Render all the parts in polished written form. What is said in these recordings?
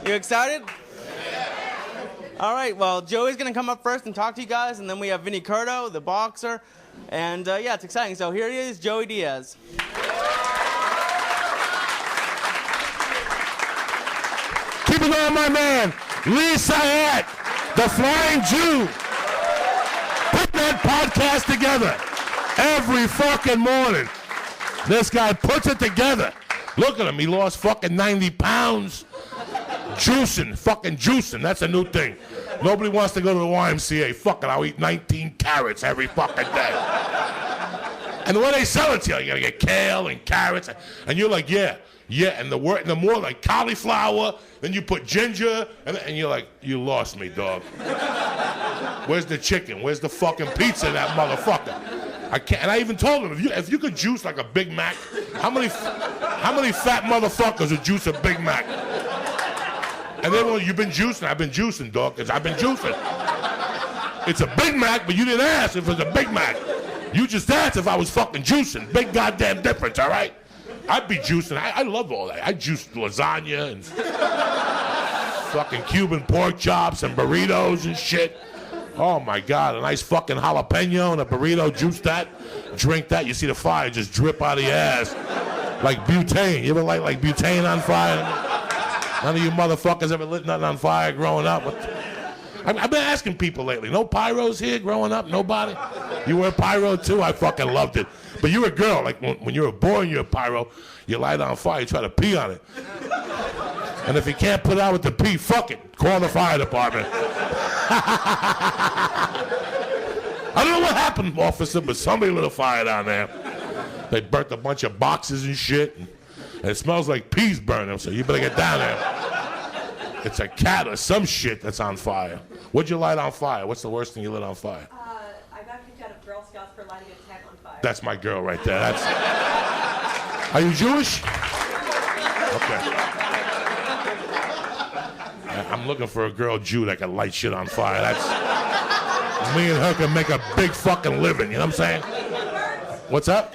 You excited? All right, well, Joey's going to come up first and talk to you guys, and then we have Vinny Curto, the boxer, and yeah, it's exciting. So here he is, Joey Diaz. Keep it on, my man, Lee Sayat, the Flying Jew. Put that podcast together every fucking morning. This guy puts it together. Look at him, he lost fucking 90 pounds. Juicing, fucking juicing, that's a new thing. Nobody wants to go to the YMCA. Fuck it, I'll eat 19 carrots every fucking day. And the way they sell it to you gotta get kale and carrots, and you're like, yeah, and the more like cauliflower, then you put ginger, and you're like, you lost me, dog. Where's the chicken? Where's the fucking pizza, that motherfucker? I can't, and I even told him, if you could juice like a Big Mac, how many fat motherfuckers would juice a Big Mac? And then, well, you've been juicing. I've been juicing, dog, because I've been juicing. It's a Big Mac, but you didn't ask if it was a Big Mac. You just asked if I was fucking juicing. Big goddamn difference, all right? I'd be juicing. I love all that. I juiced lasagna and fucking Cuban pork chops and burritos and shit. Oh, my God, a nice fucking jalapeno and a burrito, juice that, drink that. You see the fire just drip out of your ass like butane. You ever like butane on fire? None of you motherfuckers ever lit nothing on fire growing up. I've been asking people lately. No pyros here growing up? Nobody? You were a pyro too? I fucking loved it. But you're a girl. Like when you're a boy and you're a pyro, you light it on fire, you try to pee on it. And if you can't put out with the pee, fuck it. Call the fire department. I don't know what happened, officer, but somebody lit a fire down there. They burnt a bunch of boxes and shit. And it smells like peas burning, so you better get down there. It's a cat or some shit that's on fire. What'd you light on fire? What's the worst thing you lit on fire? I got kicked out of Girl Scouts for lighting a tent on fire. That's my girl right there. Are you Jewish? Okay. I'm looking for a girl Jew that can light shit on fire. Me and her can make a big fucking living, you know what I'm saying? What's up?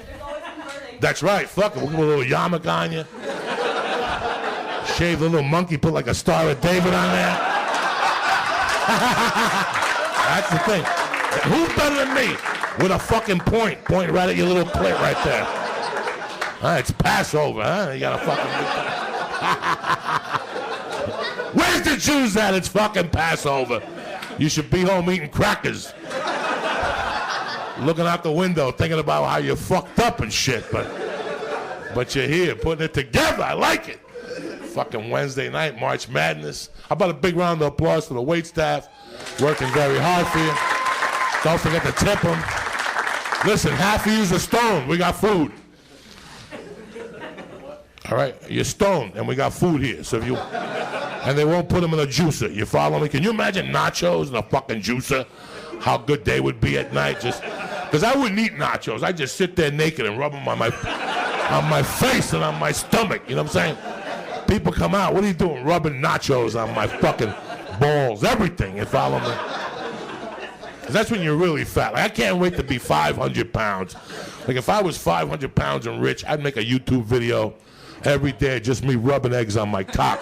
That's right, fuck it, we'll put a little yarmulke on you. Shave the little monkey, put like a Star of David on there. That's the thing. Who's better than me? With a fucking point right at your little clit right there. It's Passover, huh? You got a fucking... Where's the Jews at? It's fucking Passover. You should be home eating crackers. Looking out the window, thinking about how you fucked up and shit, but you're here putting it together. I like it. Fucking Wednesday night, March Madness. How about a big round of applause for the wait staff, working very hard for you. Don't forget to tip them. Listen, half of you's a stone. We got food. All right, you're stoned, and we got food here. So if you, and they won't put them in a juicer. You follow me? Can you imagine nachos in a fucking juicer? How good they would be at night. Just because I wouldn't eat nachos. I just sit there naked and rub them on my face and on my stomach. You know what I'm saying? People come out. What are you doing? Rubbing nachos on my fucking balls, everything. You follow me? Because that's when you're really fat. Like, I can't wait to be 500 pounds. Like if I was 500 pounds and rich, I'd make a YouTube video every day, just me rubbing eggs on my cock.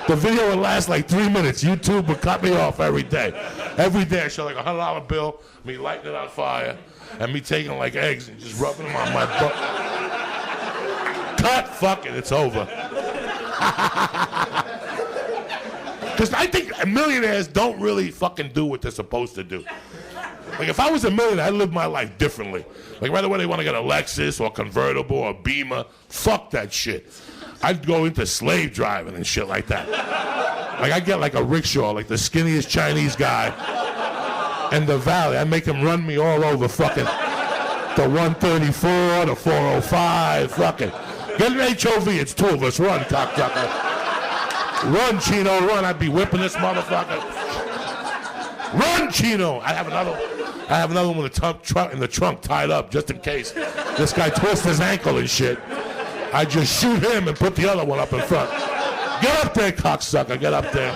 The video would last like 3 minutes. YouTube would cut me off every day. Every day I show like a $100 bill, me lighting it on fire, and me taking like eggs and just rubbing them on my butt. Cut, fuck it, it's over. Because I think millionaires don't really fucking do what they're supposed to do. Like if I was a millionaire, I'd live my life differently. Like right away they want to get a Lexus or a convertible or a Beamer. Fuck that shit. I'd go into slave driving and shit like that. Like I'd get like a rickshaw, like the skinniest Chinese guy in the valley. I'd make him run me all over fucking the 134, the 405, fucking. Get an HOV, it's two of us. Run, cocksucker. Run, Chino, run. I'd be whipping this motherfucker. Run, Chino. I have another one in the trunk tied up just in case this guy twists his ankle and shit. I just shoot him and put the other one up in front. Get up there, cocksucker. Get up there.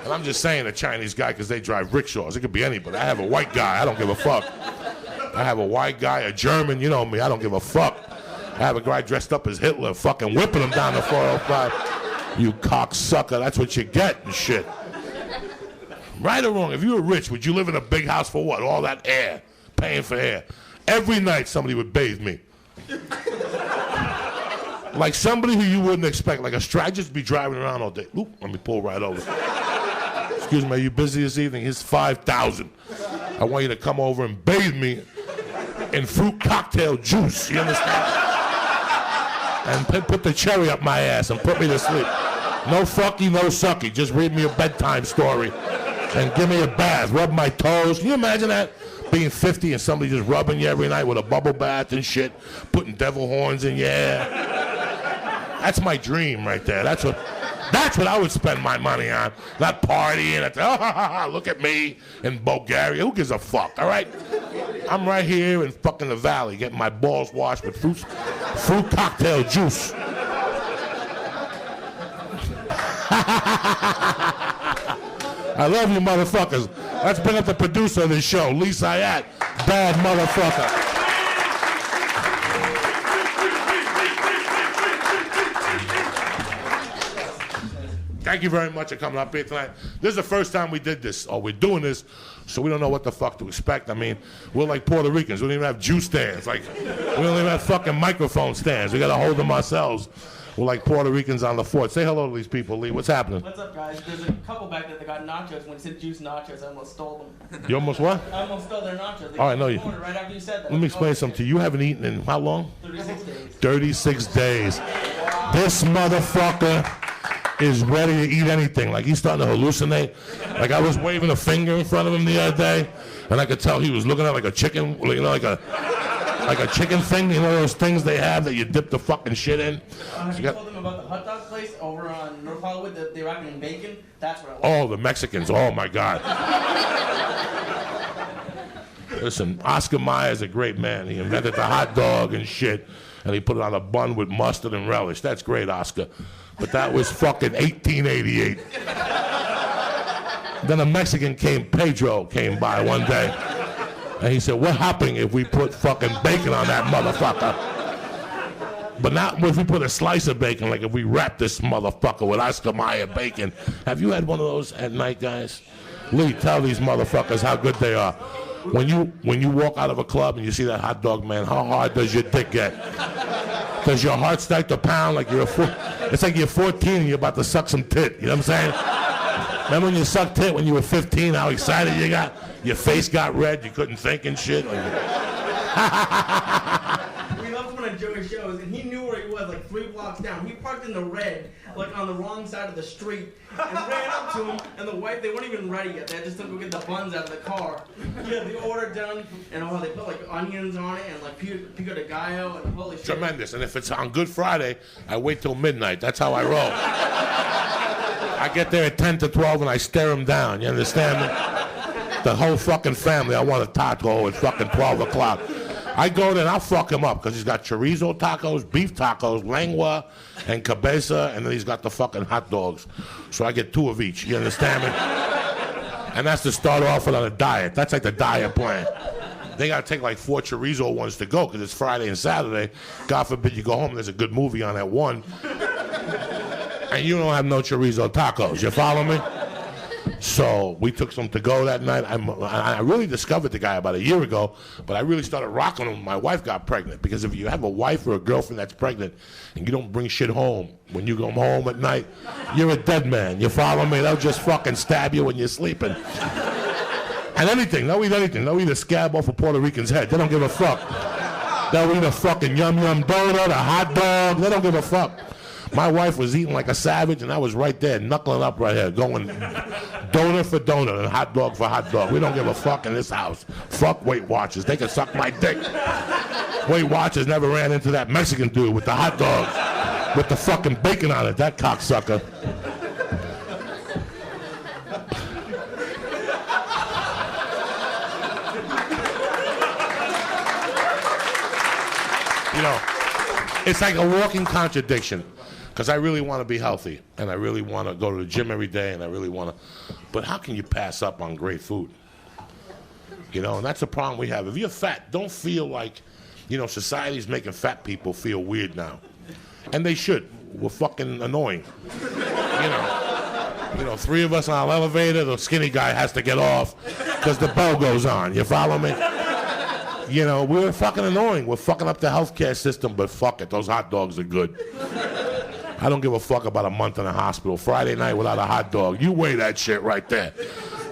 And I'm just saying a Chinese guy because they drive rickshaws. It could be anybody. I have a white guy. I don't give a fuck. I have a white guy, a German. You know me. I don't give a fuck. I have a guy dressed up as Hitler fucking whipping him down the 405. You cocksucker, that's what you get and shit. Right or wrong, if you were rich, would you live in a big house for what? All that air, paying for air. Every night somebody would bathe me. Like somebody who you wouldn't expect, like a stranger just be driving around all day. Oop, let me pull right over. Excuse me, are you busy this evening? Here's $5,000. I want you to come over and bathe me in fruit cocktail juice, you understand? And put the cherry up my ass and put me to sleep. No fucky, no sucky. Just read me a bedtime story and give me a bath. Rub my toes. Can you imagine that? Being 50 and somebody just rubbing you every night with a bubble bath and shit, putting devil horns in your hair. That's my dream right there. That's what I would spend my money on. Not partying at look at me in Bulgaria. Who gives a fuck, all right? I'm right here in fucking the valley getting my balls washed with fruit cocktail juice. I love you motherfuckers. Let's bring up the producer of this show, Lee Sayat. Bad motherfucker. Thank you very much for coming up here tonight. This is the first time we did this, or we're doing this, so we don't know what the fuck to expect. I mean, we're like Puerto Ricans. We don't even have juice stands. Like, we don't even have fucking microphone stands. We got to hold them ourselves. We're like Puerto Ricans on the fort. Say hello to these people, Lee. What's happening? What's up, guys? There's a couple back there that got nachos. When you said juice nachos, I almost stole them. You almost what? I almost stole their nachos. Oh, I know you. Right after you said that. Let me explain something to you. You haven't eaten in how long? 36 days. 36 days. This motherfucker is ready to eat anything. Like, he's starting to hallucinate. Like, I was waving a finger in front of him the other day, and I could tell he was looking at like a chicken, you know, like a chicken thing, you know, those things they have that you dip the fucking shit in. Have you told them about the hot dog place over on North Hollywood that they wrap it in bacon? That's what I like. Oh, the Mexicans. Oh, my God. Listen, Oscar Mayer is a great man. He invented the hot dog and shit, and he put it on a bun with mustard and relish. That's great, Oscar. But that was fucking 1888. Then a Mexican Pedro came by one day, and he said, what happened if we put fucking bacon on that motherfucker? But not if we put a slice of bacon, like if we wrap this motherfucker with Oscar Mayer bacon. Have you had one of those at night, guys? Lee, tell these motherfuckers how good they are. When you walk out of a club and you see that hot dog man, how hard does your dick get? Does your heart start to pound like it's like you're 14 and you're about to suck some tit, you know what I'm saying? Remember when you sucked tit when you were 15, how excited you got? Your face got red, you couldn't think and shit. We loved one of Joey's shows, and he knew where he was, like 3 blocks down. He parked in the red, like on the wrong side of the street, and ran up to him, and the wife, they weren't even ready yet. They had just to go get the buns out of the car. He had the order done, and they put like onions on it, and like pico de gallo, and holy shit. Tremendous. And if it's on Good Friday, I wait till midnight. That's how I roll. I get there at 10 to 12 and I stare him down. You understand me? The whole fucking family, I want a taco at fucking 12 o'clock. I go there and I'll fuck him up because he's got chorizo tacos, beef tacos, lengua, and cabeza, and then he's got the fucking hot dogs. So I get 2 of each. You understand me? And that's to start off with on a diet. That's like the diet plan. They got to take like 4 chorizo ones to go because it's Friday and Saturday. God forbid you go home, there's a good movie on at 1. And you don't have no chorizo tacos. You follow me? So we took some to go that night. I really discovered the guy about a year ago, but I really started rocking him when my wife got pregnant. Because if you have a wife or a girlfriend that's pregnant and you don't bring shit home, when you go home at night, you're a dead man. You follow me? They'll just fucking stab you when you're sleeping. And anything. They'll eat anything. They'll eat a scab off a Puerto Rican's head. They don't give a fuck. They'll eat a fucking yum-yum donut, a hot dog. They don't give a fuck. My wife was eating like a savage, and I was right there, knuckling up right here, going donut for donut and hot dog for hot dog. We don't give a fuck in this house. Fuck Weight Watchers. They can suck my dick. Weight Watchers never ran into that Mexican dude with the hot dogs, with the fucking bacon on it, that cocksucker. You know, it's like a walking contradiction. Because I really want to be healthy, and I really want to go to the gym every day, and I really want to. But how can you pass up on great food? You know, and that's the problem we have. If you're fat, don't feel like You know, society's making fat people feel weird now. And they should. We're fucking annoying. You know, 3 of us on an elevator, the skinny guy has to get off because the bell goes on. You follow me? You know, we're fucking annoying. We're fucking up the healthcare system, but fuck it. Those hot dogs are good. I don't give a fuck about a month in the hospital. Friday night without a hot dog. You weigh that shit right there.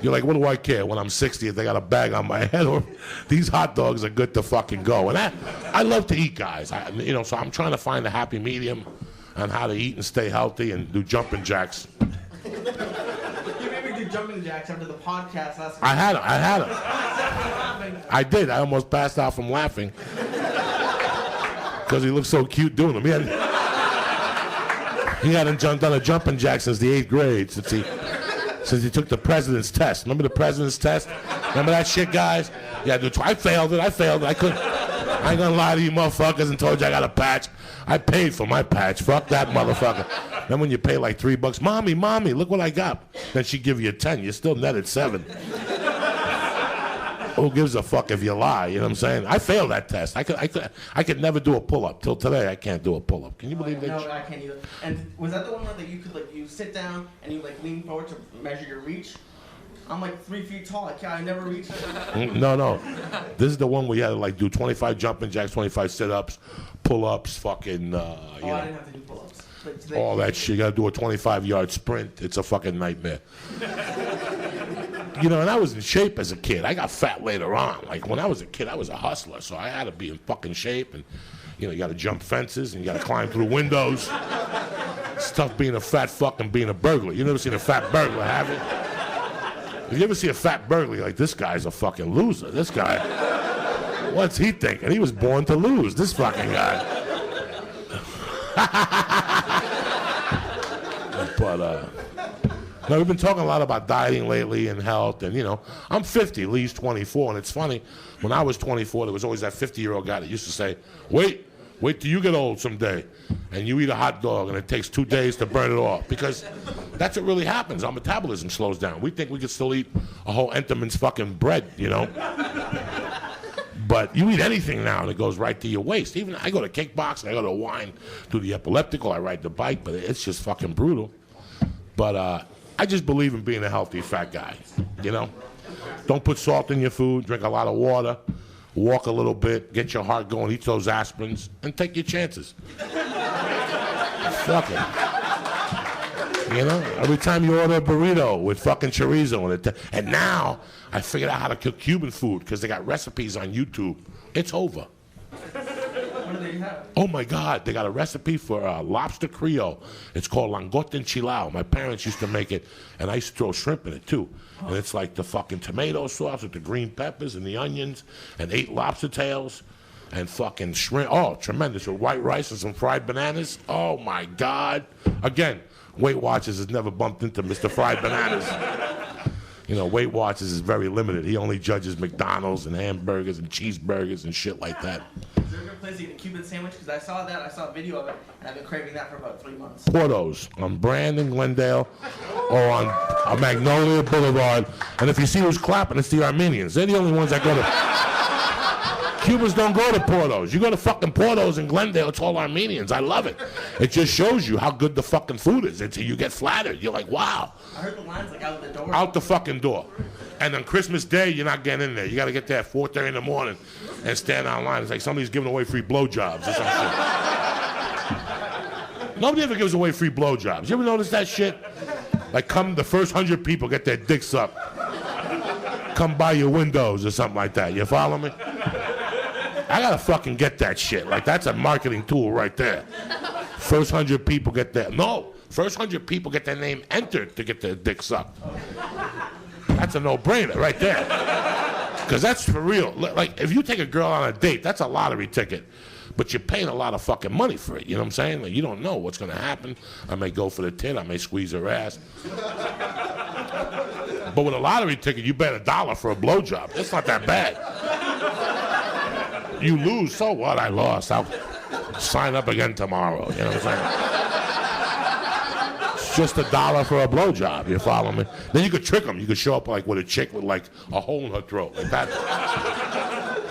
You're like, what do I care when I'm 60 if they got a bag on my head? Or these hot dogs are good to fucking go. And I love to eat, guys. So I'm trying to find a happy medium on how to eat and stay healthy and do jumping jacks. You made me do jumping jacks after the podcast last week. I had them. I did. I almost passed out from laughing because he looked so cute doing them. He hadn't done a jumping jack since the 8th grade, since he took the president's test. Remember the president's test? Remember that shit, guys? Yeah, I failed it. I couldn't. I ain't gonna lie to you motherfuckers and told you I got a patch. I paid for my patch. Fuck that motherfucker. Then when you pay like $3, mommy, look what I got. Then she give you 10. You still netted 7. Who gives a fuck if you lie? You know what I'm saying? I failed that test. I could never do a pull-up. Till today, I can't do a pull-up. Can you believe that? No, I can't either. And was that the one that you could you sit down and you lean forward to measure your reach? I'm 3 feet tall. I never reach. No. This is the one where you had to do 25 jumping jacks, 25 sit-ups, pull-ups, fucking. I didn't have to do pull-ups. All that shit. You got to do a 25-yard sprint. It's a fucking nightmare. And I was in shape as a kid. I got fat later on. When I was a kid, I was a hustler, so I had to be in fucking shape. And, you got to jump fences and you got to climb through windows. It's tough being a fat fuck and being a burglar. You never seen a fat burglar, have you? If you ever see a fat burglar, this guy's a fucking loser. This guy, what's he thinking? He was born to lose, this fucking guy. But, no, we've been talking a lot about dieting lately and health, and, I'm 50, Lee's 24, and it's funny, when I was 24, there was always that 50-year-old guy that used to say, wait till you get old someday, and you eat a hot dog, and it takes 2 days to burn it off, because that's what really happens. Our metabolism slows down. We think we can still eat a whole Entenmann's fucking bread, But you eat anything now, and it goes right to your waist. Even I go to kickboxing, I go to wine, do the epileptical, I ride the bike, but it's just fucking brutal. But I just believe in being a healthy fat guy, Don't put salt in your food, drink a lot of water, walk a little bit, get your heart going, eat those aspirins, and take your chances. Fuck it. Every time you order a burrito with fucking chorizo in it. And now I figured out how to cook Cuban food because they got recipes on YouTube. It's over. What do they have? Oh my God, they got a recipe for lobster Creole. It's called langosta enchilado. My parents used to make it, and I used to throw shrimp in it too. And it's like the fucking tomato sauce with the green peppers and the onions and 8 lobster tails and fucking shrimp. Oh, tremendous, with white rice and some fried bananas. Oh my God. Again, Weight Watchers has never bumped into Mr. Fried Bananas. Weight Watchers is very limited. He only judges McDonald's and hamburgers and cheeseburgers and shit like that. Is there a good place to get a Cuban sandwich? Because I saw a video of it, and I've been craving that for about 3 months. Porto's on Brand in Glendale or on Magnolia Boulevard. And if you see who's clapping, it's the Armenians. They're the only ones that go to... Cubans don't go to Porto's. You go to fucking Porto's in Glendale, it's all Armenians. I love it. It just shows you how good the fucking food is. You get flattered. You're like, wow. I heard the line's out the door. Out the fucking door. And on Christmas Day, you're not getting in there. You got to get there at 4:30 in the morning and stand online. It's like somebody's giving away free blowjobs or some shit. Nobody ever gives away free blowjobs. You ever notice that shit? The first 100 people get their dicks up. Come by your windows or something like that. You follow me? I gotta fucking get that shit. That's a marketing tool right there. First 100 people get their... No! First 100 people get their name entered to get their dick sucked. That's a no-brainer right there. Because that's for real. If you take a girl on a date, that's a lottery ticket. But you're paying a lot of fucking money for it. You know what I'm saying? You don't know what's going to happen. I may go for the tit. I may squeeze her ass. But with a lottery ticket, you bet $1 for a blowjob. It's not that bad. You lose, so what? I lost. I'll sign up again tomorrow. You know what I'm saying? It's just $1 for a blowjob. You follow me? Then you could trick them. You could show up with a chick with a hole in her throat. That.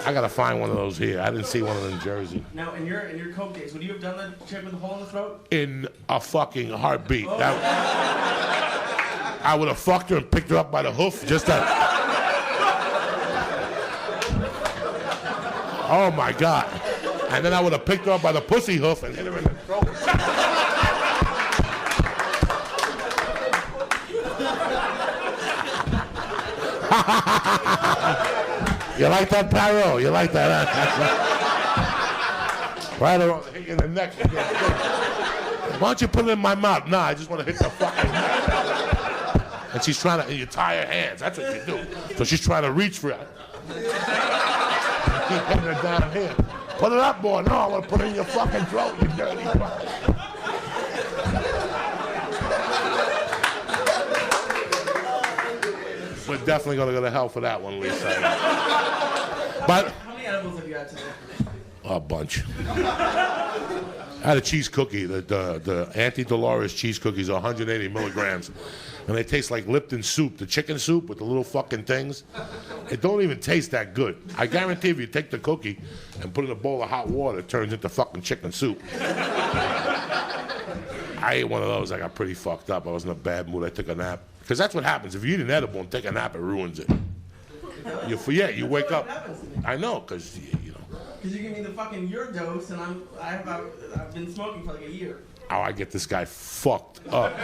I gotta find one of those here. I didn't see one of them in Jersey. Now, in your coke days, would you have done that chick with the hole in the throat? In a fucking heartbeat. I would have fucked her and picked her up by the hoof just to... Oh my God. And then I would have picked her up by the pussy hoof and hit her in the throat. You like that, Pyro? You like that, huh? Right around, hit you in the neck. Why don't you put it in my mouth? Nah, I just want to hit the fucking neck. And she's trying to, and you tie her hands. That's what you do. So she's trying to reach for it. Keep putting her down here. Put it up, boy. No, I want to put it in your fucking throat, you dirty fuck. We're definitely going to go to hell for that one, Lisa. But How many edibles have you had today? a bunch. I had a cheese cookie. The Auntie Dolores cheese cookies are 180 milligrams. And they taste like Lipton soup, the chicken soup with the little fucking things. It don't even taste that good. I guarantee if you take the cookie and put it in a bowl of hot water, it turns into fucking chicken soup. I ate one of those. I got pretty fucked up. I was in a bad mood. I took a nap. Because that's what happens. If you eat an edible and take a nap, it ruins it. You forget. You wake up. I know, because, you know. Because you give me the fucking your dose, and I've been smoking for like a year. Oh, I get this guy fucked up.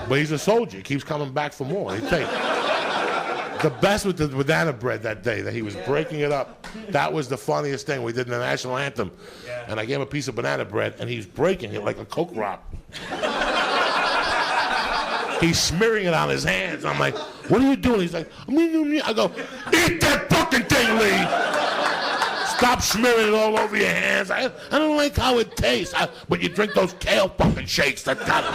But he's a soldier. He keeps coming back for more. The best with the banana bread that day, that he was breaking it up. That was the funniest thing. We did the national anthem, and I gave him a piece of banana bread, and he's breaking it like a Coke rock. He's smearing it on his hands. I'm like, what are you doing? He's like, I go, eat that fucking thing, Lee. Stop smearing it all over your hands. I don't like how it tastes. But you drink those kale fucking shakes. That's got it.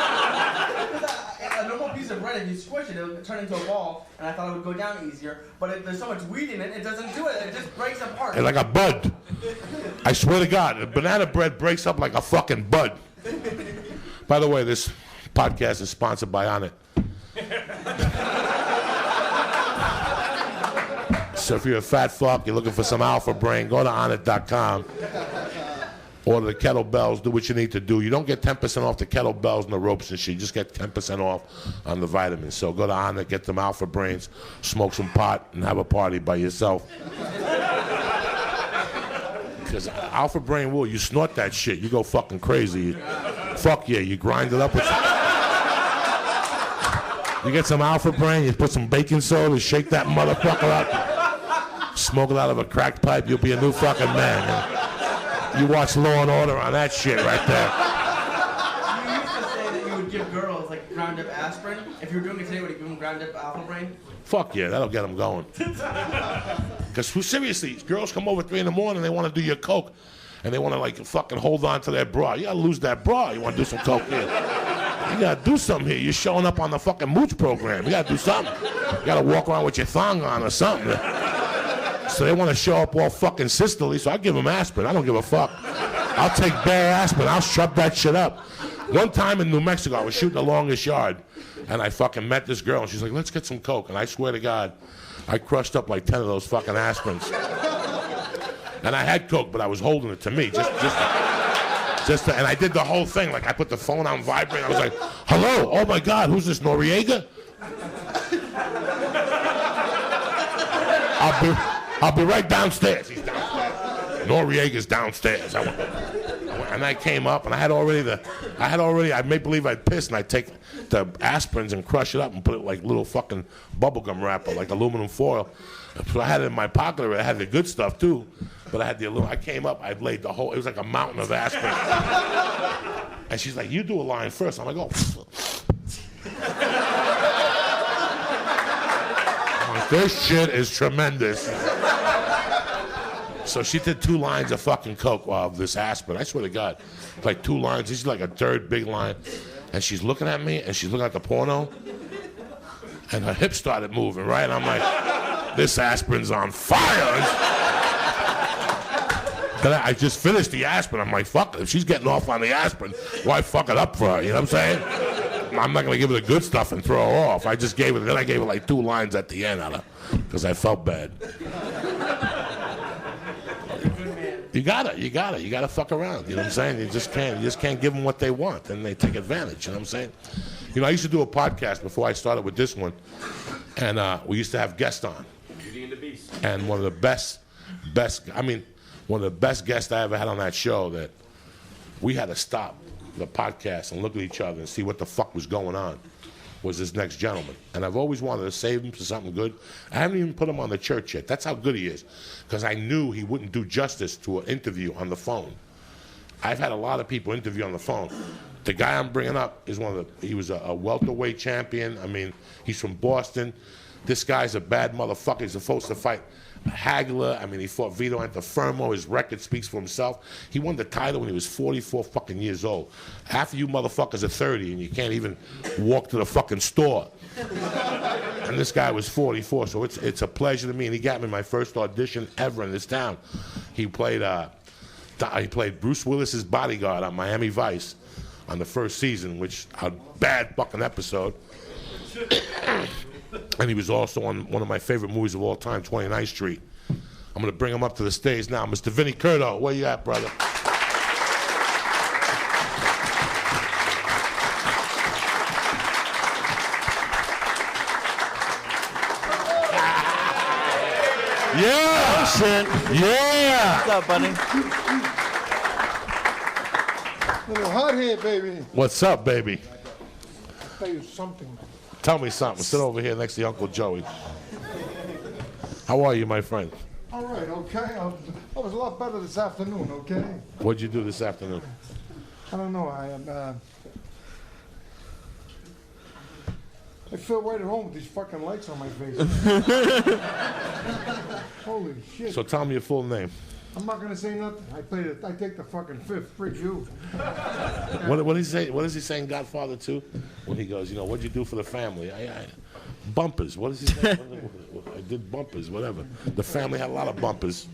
A normal piece of bread, if you squish it, it'll turn into a ball, and I thought it would go down easier. But if there's so much weed in it, it doesn't do it. It just breaks apart. It's like a bud. I swear to God, the banana bread breaks up like a fucking bud. By the way, this podcast is sponsored by Onnit. So if you're a fat fuck, you're looking for some alpha brain, go to onnit.com. Order the kettlebells, do what you need to do. You don't get 10% off the kettlebells and the ropes and shit. You just get 10% off on the vitamins. So go to Onnit, get them alpha brains, smoke some pot, and have a party by yourself. Because alpha brain will, you snort that shit, you go fucking crazy. Fuck yeah, you grind it up with... You get some alpha brain, you put some baking soda, shake that motherfucker up. Smoke it out of a cracked pipe, you'll be a new fucking man. You watch Law and Order on that shit right there. You used to say that you would give girls like ground up aspirin. If you were doing it today, would you give them ground up alpha brain? Fuck yeah, that'll get them going. Because seriously, girls come over 3 a.m, they want to do your coke. And they want to like fucking hold on to their bra. You gotta lose that bra. You want to do some coke here. You gotta do something here. You're showing up on the fucking Mooch program. You gotta do something. You gotta walk around with your thong on or something. So they want to show up all fucking sisterly, so I give them aspirin. I don't give a fuck. I'll take bare aspirin. I'll shove that shit up. One time in New Mexico, I was shooting the longest yard, and I fucking met this girl, and she's like, let's get some coke. And I swear to God, I crushed up like 10 of those fucking aspirins. And I had coke, but I was holding it to me, and I did the whole thing. Like I put the phone on vibrate. I was like, hello, oh my God, who's this, Noriega? I'll be right downstairs. He's downstairs. Noriega's downstairs. And I came up, and I made believe I'd pissed, and I'd take the aspirins and crush it up and put it like little fucking bubblegum wrapper, like aluminum foil. So I had it in my pocket. I had the good stuff too, but I had the aluminum. I came up, I laid the whole. It was like a mountain of aspirin. And she's like, "You do a line first." I'm like, "Oh." This shit is tremendous. So she did 2 lines of fucking coke of this aspirin. I swear to God, like 2 lines. This is like a third big line, and she's looking at me, and she's looking at the porno, and her hips started moving. Right, and I'm like, this aspirin's on fire. Then I just finished the aspirin. I'm like, fuck it. If she's getting off on the aspirin, why fuck it up for her? You know what I'm saying? I'm not gonna give her the good stuff and throw her off. I just gave her. Then I gave her like 2 lines at the end, because I felt bad. You gotta fuck around. You know what I'm saying? You just can't give them what they want, and they take advantage. You know what I'm saying? You know, I used to do a podcast before I started with this one, and we used to have guests on. Beauty and the Beast. And one of the best guests I ever had on that show that we had to stop the podcast and look at each other and see what the fuck was going on was this next gentleman. And I've always wanted to save him for something good. I haven't even put him on the church yet. That's how good he is. Because I knew he wouldn't do justice to an interview on the phone. I've had a lot of people interview on the phone. The guy I'm bringing up is he was a welterweight champion. I mean, he's from Boston. This guy's a bad motherfucker. He's supposed to fight Hagler. I mean, he fought Vito Antifermo. His record speaks for himself. He won the title when he was 44 fucking years old. Half of you motherfuckers are 30 and you can't even walk to the fucking store. And this guy was 44, so it's a pleasure to me. And he got me my first audition ever in this town. He played Bruce Willis's bodyguard on Miami Vice on the first season, which a bad fucking episode. And he was also on one of my favorite movies of all time, 29th Street. I'm going to bring him up to the stage now. Mr. Vinny Curto, where you at, brother? Yeah! Oh, shit. Yeah! What's up, buddy? Little hot here, baby. What's up, baby? I'll tell you something. Tell me something. Sit over here next to Uncle Joey. How are you, my friend? All right, okay. I was a lot better this afternoon, okay? What'd you do this afternoon? I don't know. I feel right at home with these fucking lights on my face. Holy shit. So tell me your full name. I'm not gonna say nothing. I take the fucking fifth. Freak you. What did he say? What does he say in Godfather 2? When he goes, you know, what'd you do for the family? Bumpers. What does he say? I did bumpers, whatever. The family had a lot of bumpers.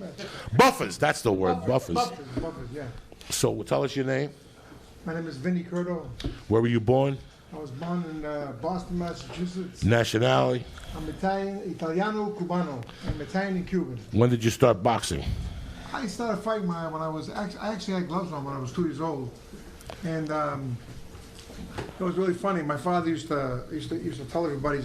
Buffers, that's the word, buffers. Buffers, yeah. So tell us your name. My name is Vinny Curto. Where were you born? I was born in Boston, Massachusetts. Nationality? I'm Italiano, Cubano. I'm Italian and Cuban. When did you start boxing? I started fighting when I actually had gloves on when I was 2 years old, and it was really funny. My father used to tell everybody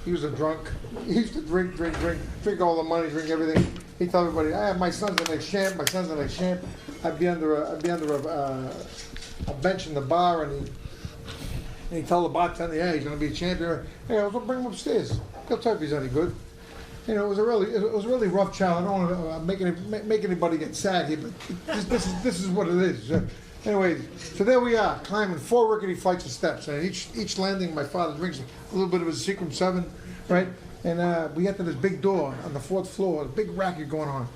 he was a drunk. He used to drink all the money, drink everything. He'd tell everybody, my son's the next champ. My son's the next champ. I'd be under a bench in the bar, and he'd tell the bartender, yeah, he's gonna be a champion. Hey, I'll bring him upstairs. He'll tell if he's any good. You know, it was a really rough child. I don't want to make anybody get sad here, but this is what it is. Anyway, so there we are, climbing 4 rickety flights of steps, and each landing, my father drinks a little bit of his Secret 7, right? And we get to this big door on the 4th floor, a big racket going on.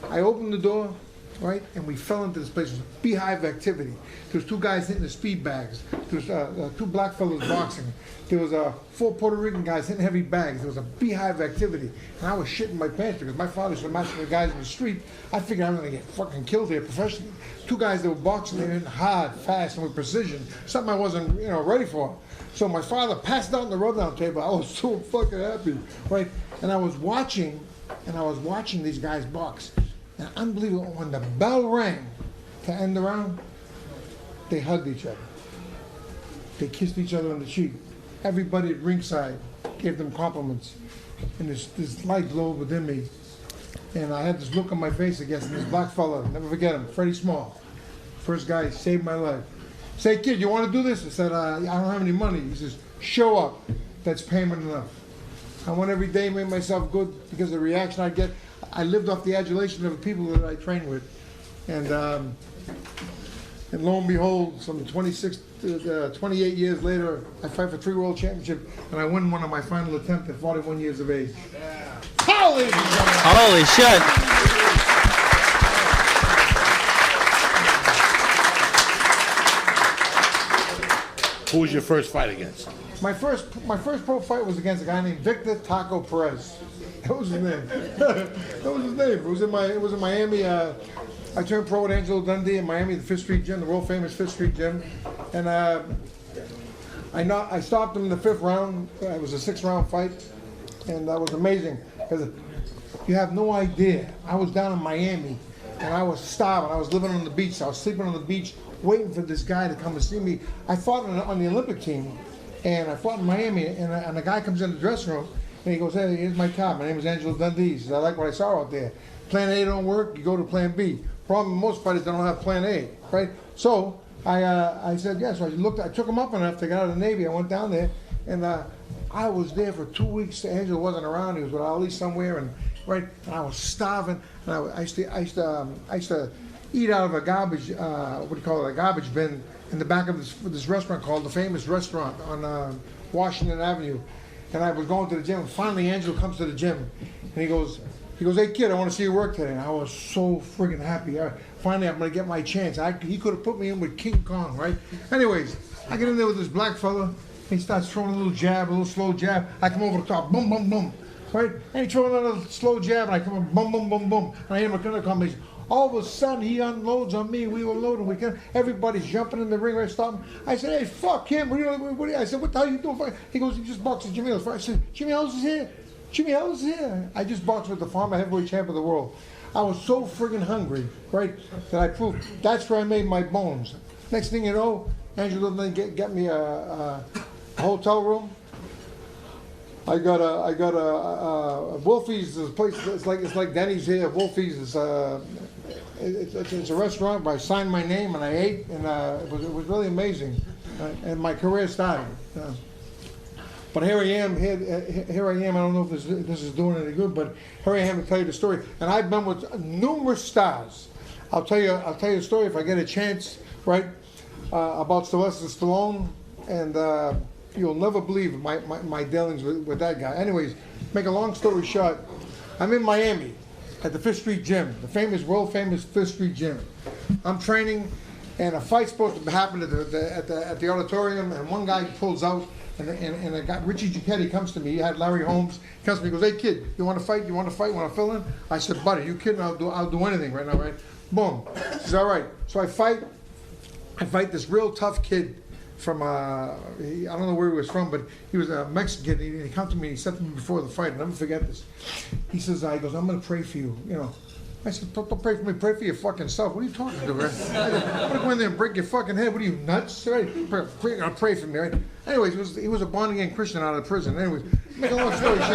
I opened the door, right, and we fell into this place. It was a beehive activity. There was 2 guys hitting the speed bags. There was 2 black fellows boxing. There was 4 Puerto Rican guys hitting heavy bags. There was a beehive activity. And I was shitting my pants because my father used to match the guys in the street. I figured I'm going to get fucking killed here professionally. 2 guys that were boxing, they were hitting hard, fast, and with precision. Something I wasn't, ready for. So my father passed out on the rub-down table. I was so fucking happy, right? And I was watching these guys box. And unbelievable, when the bell rang to end the round, they hugged each other. They kissed each other on the cheek. Everybody at ringside gave them compliments. And this light glowed within me. And I had this look on my face against this black fella, never forget him, Freddie Small. First guy saved my life. Say, kid, you want to do this? I said, I don't have any money. He says, show up. That's payment enough. I went every day, made myself good because of the reaction I get. I lived off the adulation of the people that I trained with. And lo and behold, some 28 years later, I fight for 3 world championships, and I win one of my final attempts at 41 years of age. Yeah. Holy shit. Who was your first fight against? My first pro fight was against a guy named Victor Taco Perez. That was his name. It was in Miami. I turned pro with Angelo Dundee in Miami, the Fifth Street Gym, the world famous Fifth Street Gym, and I stopped him in the 5th round. It was a 6-round fight, and that was amazing because you have no idea. I was down in Miami and I was starving. I was living on the beach. I was sleeping on the beach, waiting for this guy to come and see me. I fought on the Olympic team, and I fought in Miami, and a guy comes in the dressing room, and he goes, "Hey, here's my car. My name is Angelo Dundee." He says, "I like what I saw out there. Plan A don't work, you go to Plan B." Problem with most fighters, they don't have Plan A, right? So I said yes. So I took him up enough to get out of the Navy. I went down there, and I was there for 2 weeks. Angelo wasn't around. He was with Ali somewhere, and I was starving. And I used to eat out of a garbage, a garbage bin in the back of this restaurant called the Famous Restaurant on Washington Avenue. And I was going to the gym. Finally, Angelo comes to the gym, and he goes, "Hey kid, I want to see you work today." And I was so friggin' happy. Finally, I'm gonna get my chance. He could have put me in with King Kong, right? Anyways, I get in there with this black fella. He starts throwing a little jab, a little slow jab. I come over the top, boom, boom, boom, right? And he throws another slow jab, and I come up, boom, boom, boom, boom. And I hear him a combination. All of a sudden, he unloads on me. We were loading. Everybody's jumping in the ring. I stop him. I said, "Hey, fuck him." I said, "What the hell are you doing?" He goes, "He just boxed with Jimmy Ellis." I said, "Jimmy Ellis is here. Jimmy Ellis is here." I just boxed with the former heavyweight champion of the world. I was so friggin' hungry, right, that I proved that's where I made my bones. Next thing you know, Angelo then get me a hotel room. I got a Wolfie's. This place, it's like Denny's here. Wolfie's is it's a restaurant where I signed my name and I ate, and it was really amazing, and my career started. But here I am. I don't know if this is doing any good, but here I am to tell you the story. And I've been with numerous stars. I'll tell you a story if I get a chance, right? About Sylvester Stallone, and you'll never believe my dealings with that guy. Anyways, make a long story short, I'm in Miami at the Fifth Street Gym, the world famous Fifth Street Gym. I'm training, and a fight's supposed to happen at the auditorium, and one guy pulls out. And a guy, Richie Giacchetti, comes to me. He had Larry Holmes. He comes to me. He goes, "Hey kid, you want to fight? You want to fight? Want to fill in?" I said, "Buddy, you kidding? I'll do anything right now, right?" Boom. He says, "All right." So I fight this real tough kid from I don't know where he was from, but he was a Mexican. He comes to me. He said to me before the fight, I'll never forget this. He says, "I'm going to pray for you. You know." I said, "Don't pray for me. Pray for your fucking self. What are you talking to, right? I'm going to go in there and break your fucking head. What are you, nuts? Right? Pray for me, right?" Anyways, he was a born-again Christian out of prison. Anyways, make a long story short.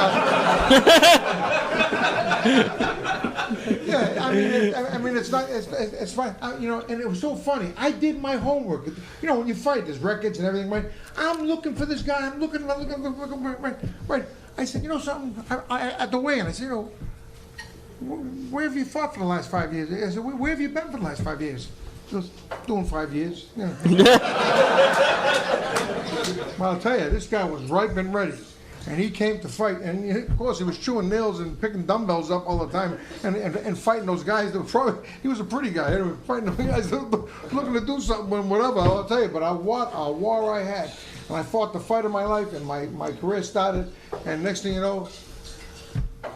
Yeah, I mean, it's fine. And it was so funny. I did my homework. When you fight, there's records and everything, right? I'm looking for this guy. I'm looking, right. I said, something? At the weigh-in, I said, "Where have you fought for the last 5 years?" I said, "Where have you been for the last 5 years?" He goes, "Doing 5 years." Well, I'll tell you, this guy was ripe and ready. And he came to fight. And of course, he was chewing nails and picking dumbbells up all the time and fighting those guys. He was a pretty guy. Anyway, fighting those guys looking to do something, whatever, I'll tell you. But what a war I had. And I fought the fight of my life, and my career started. And next thing you know,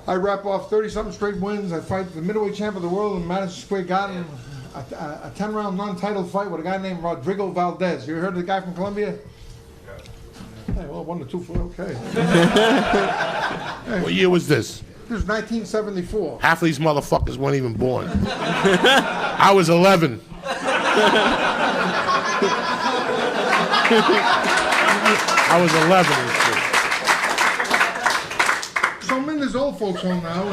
I wrap off 30-something straight wins. I fight the middleweight champion of the world in Madison Square Garden. A 10-round non-title fight with a guy named Rodrigo Valdez. You heard of the guy from Colombia? Hey, well, 1 to 2 for okay. What year was this? This was 1974. Half of these motherfuckers weren't even born. I was 11. I was 11 and shit. So I'm in this old folks home now.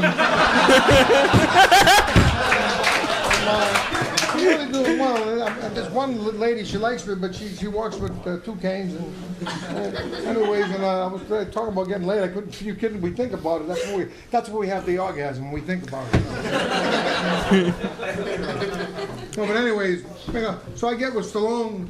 I'm really doing well. There's one lady, she likes me, but she walks with 2 canes. Anyways, I was talking about getting laid. I couldn't. You kidding? We think about it. That's where we have the orgasm. We think about it. No, but anyways, so I get with Stallone.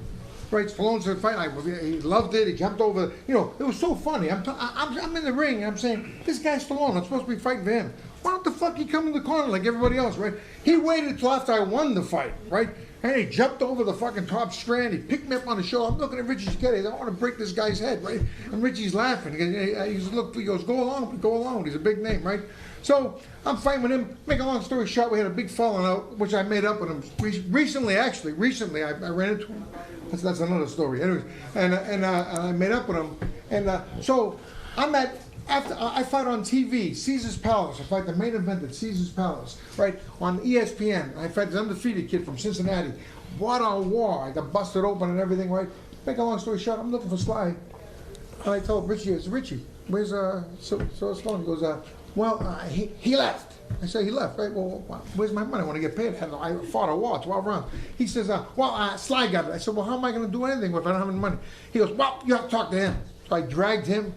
Right, Stallone said fight. He loved it. He jumped over. It was so funny. I'm in the ring. And I'm saying, this guy's Stallone. I'm supposed to be fighting for him. Why don't the fuck he come in the corner like everybody else, right? He waited till after I won the fight, right? And he jumped over the fucking top strand. He picked me up on the shoulder. I'm looking at Richie Giacchetti. I want to break this guy's head, right? And Richie's laughing. He goes, go along. He's a big name, right? So I'm fighting with him. Make a long story short, we had a big falling out, which I made up with him recently. I ran into him. That's another story. Anyways, and I made up with him. And so I'm at after I fight on TV, Caesar's Palace. I fight the main event at Caesar's Palace, right, on ESPN. I fight this undefeated kid from Cincinnati. What a war. I got busted open and everything, right? Make a long story short, I'm looking for Sly. And I told Richie, I said, Richie, where's so Sloan? He goes, he left. I said, he left, right? Well, where's my money? I want to get paid. I fought a war, 12 rounds. He says, Sly got it. I said, well, how am I going to do anything if I don't have any money? He goes, well, you have to talk to him. So I dragged him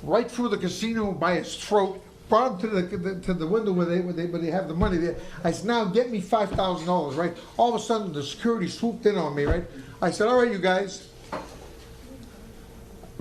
right through the casino by his throat, brought him to the window where they have the money there. I said, now get me $5,000, right? All of a sudden, the security swooped in on me, right? I said, all right, you guys.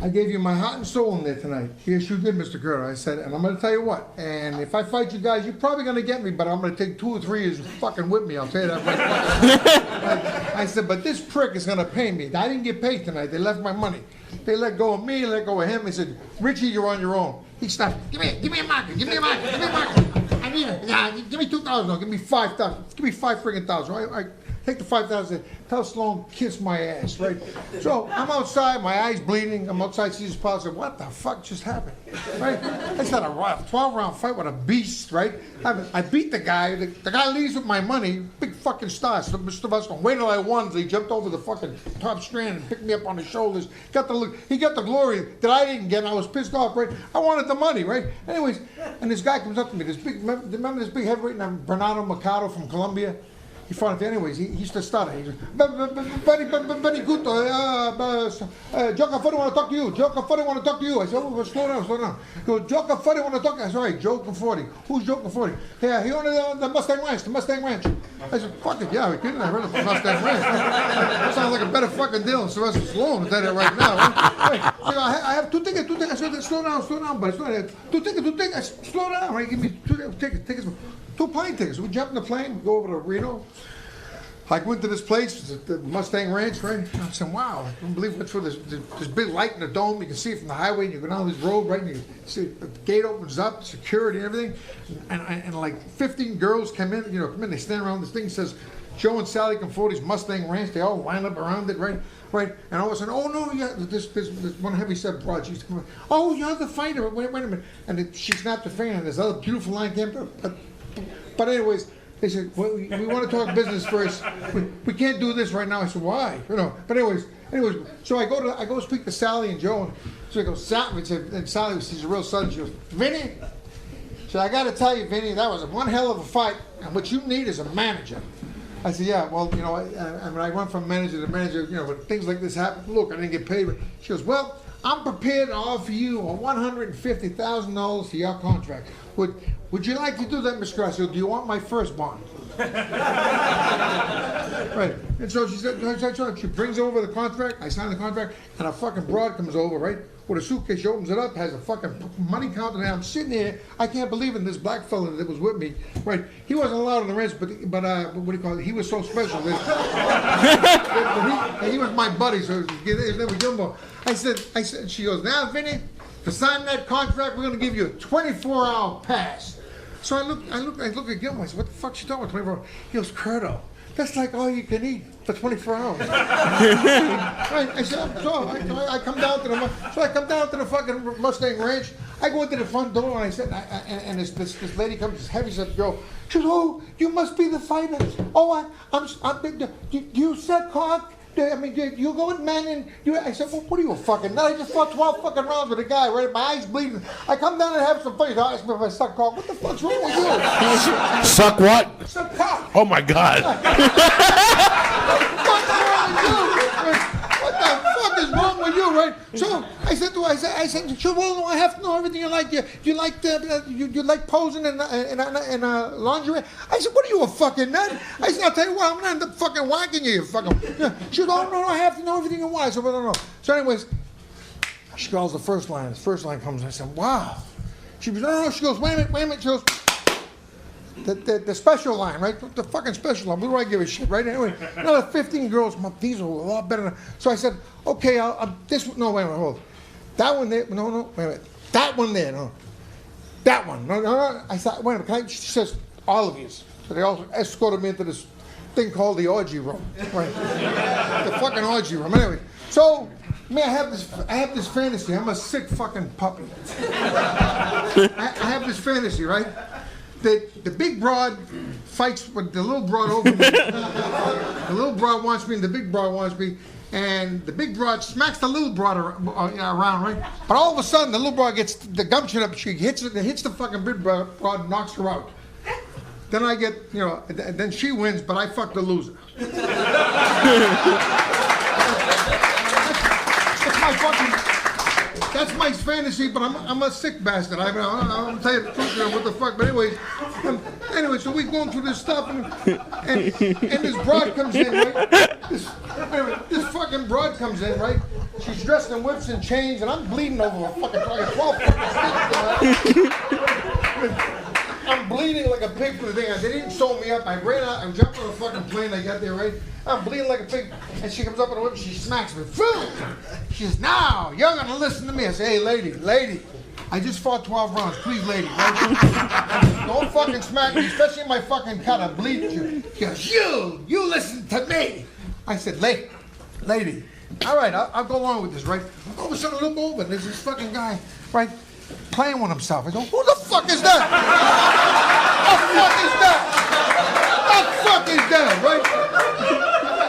I gave you my heart and soul in there tonight. Yes, you did, Mr. Curto. I said, and I'm going to tell you what. And if I fight you guys, you're probably going to get me, but I'm going to take 2 or 3 years fucking with me. I'll tell you that right. I said, but this prick is going to pay me. I didn't get paid tonight. They left my money. They let go of me, let go of him. He said, Richie, you're on your own. He stopped. Give me a marker. Give me a marker. Give me a marker. I need it. Yeah, give me 2,000. No, give me 5,000. Give me 5 friggin' thousand. I take the 5,000. Tell Sloan, kiss my ass, right? So I'm outside, my eyes bleeding. I'm outside Caesar's Palace. What the fuck just happened, right? I just had a 12-round fight with a beast, right? I beat the guy. The guy leaves with my money. Big fucking star. So Mr. Buston. Wait till I won. So he jumped over the fucking top strand and picked me up on his shoulders. He got the glory that I didn't get. And I was pissed off, right? I wanted the money, right? Anyways, and this guy comes up to me. Remember this big heavyweight named Bernardo Mercado from Colombia? He fought it anyways. He used to stutter. He goes, Vinny Curto, Joe Cafari want to talk to you. Joe Cafari want to talk to you. I said, oh, slow down. He goes, Joe Cafari want to talk to you. I said, all right, Joe Cafari. Who's Joe Cafari? Yeah, he owned the Mustang Ranch. I said, fuck it, yeah, we couldn't. I heard of the Mustang Ranch. That sounds like a better fucking deal than Sylvester Stallone. I'll tell you that right now. Right? So I have 2 tickets. I said, slow down, buddy. 2 tickets. I said, slow down, right? Give me 2 tickets. 2 plane tickets. We jump in the plane, we go over to Reno. I went to this place, the Mustang Ranch, right? I said, wow, I don't believe what's for this big light in the dome. You can see it from the highway, and you go down this road, right? And you see the gate opens up, security and everything. And like 15 girls come in, they stand around this thing, says, Joe and Sally Conforti's Mustang Ranch. They all line up around it, right? And all of a sudden, oh no, yeah, this one heavy-set broad, she's come, oh, you're the fighter, wait a minute. And she snapped her finger, and this other beautiful line came up. But anyways, they said, well, we want to talk business first. We can't do this right now. I said, why? But anyways, so I go speak to Sally and Joe. So I go, and Sally, she's a real southern. She goes, Vinny. So I got to tell you, Vinny, that was one hell of a fight. And what you need is a manager. I said, yeah, well, I went from manager to manager, when things like this happen, look, I didn't get paid. She goes, well, I'm prepared to offer you $150,000 for your contract. Would you like to do that, Miss Cross? Do you want my first bond? Right. And so she said, she brings over the contract. I sign the contract, and a fucking broad comes over, right, with a suitcase. She opens it up, has a fucking money counter there. I'm sitting there. I can't believe it. This black fella that was with me, right? He wasn't allowed on the ranch, but what do you call it? He was so special. He was my buddy, so his name was Jumbo. I said, she goes, now, Vinny, to sign that contract, we're going to give you a 24-hour pass. So I look at Gilmore. I said, what the fuck's she talking about, 24 hours? He goes, Curto, that's like all you can eat for 24 hours. Right? I said, so I come down to the fucking Mustang Ranch. I go into the front door, and I said, and this lady comes, this heavy-set girl. She goes, oh, you must be the fighter. Oh, you said cock. I mean, you go with men and I said, well, what are you, a fucking nut? I just fought 12 fucking rounds with a guy, right? My eyes bleeding. I come down and have some fun. He asked me if I suck cock. What the fuck's wrong with you? Suck what? Suck cock. Oh my God. What the fuck is wrong with you, right? So I said to her, I said, sure, well, I have to know everything you like. You like posing in lingerie? I said, what are you, a fucking nut? I said, I'll tell you what, I'm gonna end up fucking whacking you fucking. She goes, oh no, I have to know everything you want. I said, well, no. So anyways, she calls the first line. The first line comes, and I said, wow. She goes, no. She goes, wait a minute. She goes, the special line, right? The fucking special line. What do I give a shit, right? Anyway, another 15 girls. These are a lot better. So I said, okay, no, wait a minute, hold. That one there, no, wait a minute. That one there, no. That one, no. I said, wait a minute, she says, all of you. So they also escorted me into this thing called the orgy room, right? The fucking orgy room. Anyway, so I have this fantasy. I'm a sick fucking puppy. I have this fantasy, right? That the big broad fights with the little broad over me. The little broad wants me, and the big broad wants me. And the big broad smacks the little broad around, right? But all of a sudden, the little broad gets the gumption up. She hits the fucking big broad, knocks her out. Then I get, you know, then she wins, but I fuck the loser. That's my fantasy, but I'm a sick bastard. I'll tell you the truth, you know, what the fuck. But anyway, so we're going through this stuff, and this broad comes in, right? This fucking broad comes in, right? She's dressed in whips and chains, and I'm bleeding over a fucking 12 fucking sticks. I'm bleeding like a pig for the thing. They didn't sew me up. I ran out and jumped on a fucking plane. I got there, right? I'm bleeding like a pig. And she comes up on the whip and she smacks me. She says, now, you're going to listen to me. I say, hey, lady, I just fought 12 rounds. Please, lady. Right? Don't fucking smack me, especially in my fucking cut. I'm bleeding you. She goes, you listen to me. I said, lady, all right, I'll go along with this, right? All of a sudden, I look over, and there's this fucking guy, right, playing with himself. I go, who the fuck is that? The fuck is that, right?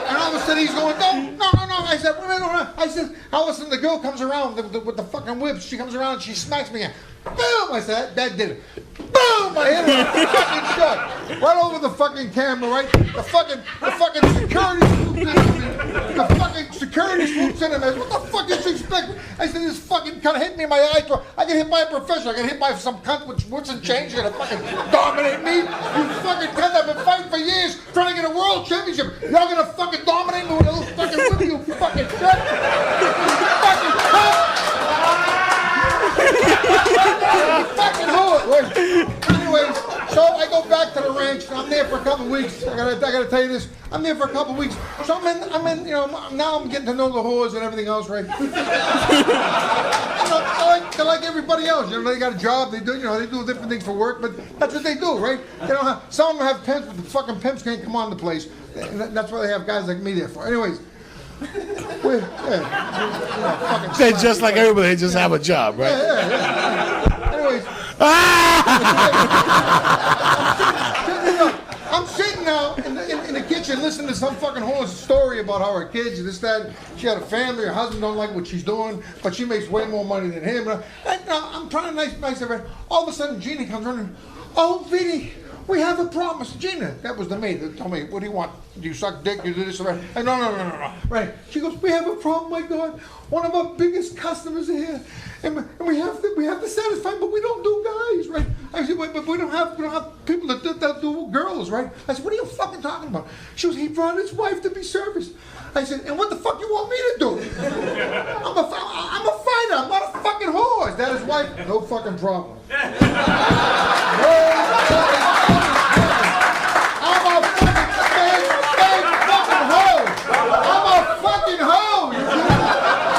And all of a sudden he's going, no. I said, wait, no. I said, all of a sudden the girl comes around with the fucking whips. She comes around and she smacks me again. Boom! I said, that did it. Boom! I hit her fucking shot. Right over the fucking camera, right? The fucking security swoops in on me. The fucking security swoops in on me. What the fuck did you expect? I said, this fucking cunt hit me in my eye. I get hit by a professional. I get hit by some cunt with whips and chains. You're gonna fucking dominate me? You fucking cunt. I've been fighting for years trying to get a world championship. You're gonna fucking dominate me with a little fucking whip, you fucking shit. You fucking cunt. Fucking whore. Anyways, so I go back to the ranch. I'm there for a couple of weeks. I gotta tell you this. I'm there for a couple of weeks. So I'm in. You know, now I'm getting to know the whores and everything else, right? You know, they're like everybody else. You know, they got a job. They do. You know, they do different things for work, but that's what they do, right? They don't have. Some of them have pimps, but the fucking pimps can't come on the place. And that's why they have guys like me there for. Anyways. They're just like everybody. They just have a job, right? Yeah. Anyways. I'm sitting now in the kitchen listening to some fucking whole story about how her kids, this, that, she had a family, her husband don't like what she's doing, but she makes way more money than him. I'm trying to nice her. All of a sudden, Gina comes running. Oh, Vinny, we have a promise. Gina, that was the maid that told me, what do you want? Do you suck dick? You do this? No. Right. She goes, we have a problem, my God. One of our biggest customers are here. And we have to satisfy them, but we don't do guys, right? I said, but we don't have people that do girls, right? I said, what are you fucking talking about? She goes, he brought his wife to be serviced. I said, and what the fuck you want me to do? I'm a fighter. I'm not a fucking whore. Is that his wife? No fucking problem. I'm a fucking hoe.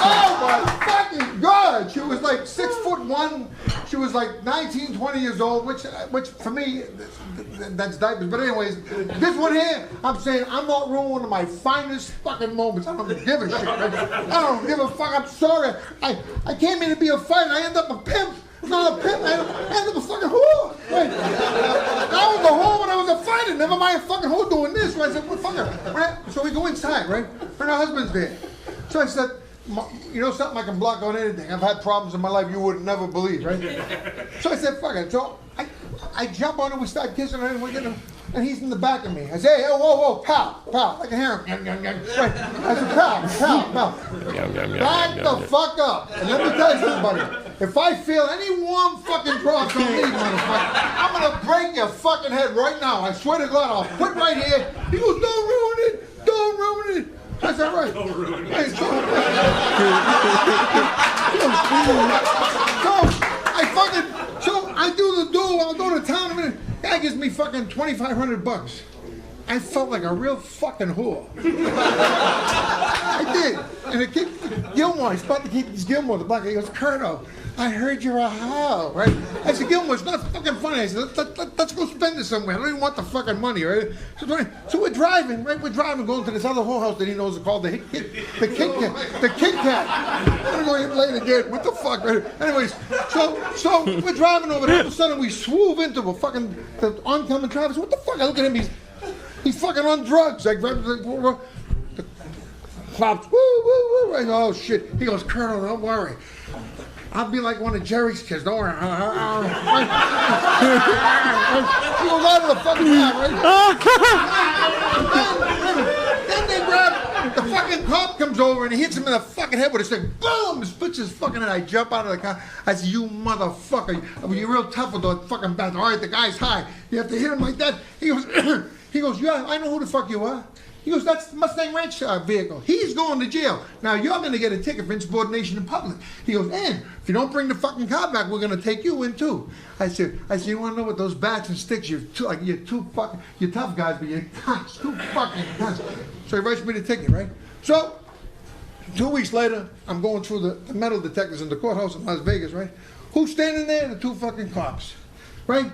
Oh my fucking God. She was like 6'1". She was like 19, 20 years old, which for me, that's diapers. But anyways, this one here, I'm saying I'm not ruining one of my finest fucking moments. I don't give a shit. Right? I don't give a fuck. I'm sorry. I came in to be a fighter. I end up a pimp. Not a pimp. I end up a fucking whore. Right? I was a whore when I was a fighter. Never mind a fucking whore doing this. So I said, well, fuck her. Right? So we go inside, right? And her husband's there. So I said, you know something, I can block on anything. I've had problems in my life you would never believe, right? So I said, fuck it. So I jump on her, we start kissing her, and we're getting, and he's in the back of me. I say, hey, whoa, pal. I can hear him. Right. I said, pal. Back the fuck up. And let me tell you something, buddy. If I feel any warm fucking drops on me, motherfucker, I'm gonna break your fucking head right now. I swear to God, I'll put right here. He goes, don't ruin it. I said, right. Don't ruin it. So I do the duel. I'll go to town in a minute. Guy gives me fucking $2,500. I felt like a real fucking whore. I did. And the Gilmore, he's about to keep his Gilmore, the black guy. He goes, Curto, I heard you're a hoe, right? I said, Gilmore, it's not fucking funny. I said, let's go spend it somewhere. I don't even want the fucking money, right? So we're driving, right? We're driving, going to this other whorehouse that he knows is called the Kit Kat. The Kit Kat. I'm gonna go ahead and play it again. What the fuck, right? Anyways, so we're driving over there. All of a sudden, we swoop into the oncoming traffic. So what the fuck? I look at him. He's fucking on drugs. Like, Pops, woo, woo, woo. I go, oh shit. He goes, Colonel, don't worry. I'll be like one of Jerry's kids, don't worry. He goes out of the fucking cab, right? Then they grab, the fucking cop comes over and he hits him in the fucking head with his thing. Boom! Splits his fucking head. I jump out of the car. I say, you motherfucker. You're real tough with the fucking bat. All right, the guy's high. You have to hit him like that. He goes, yeah, I know who the fuck you are. He goes, that's the Mustang Ranch vehicle. He's going to jail. Now, you're going to get a ticket for insubordination in public. He goes, and if you don't bring the fucking car back, we're going to take you in, too. I said, you want to know what those bats and sticks, you're tough guys, but you're cunts, too fucking cunts. So he writes me the ticket, right? So, 2 weeks later, I'm going through the metal detectors in the courthouse in Las Vegas, right? Who's standing there? The 2 fucking cops, right?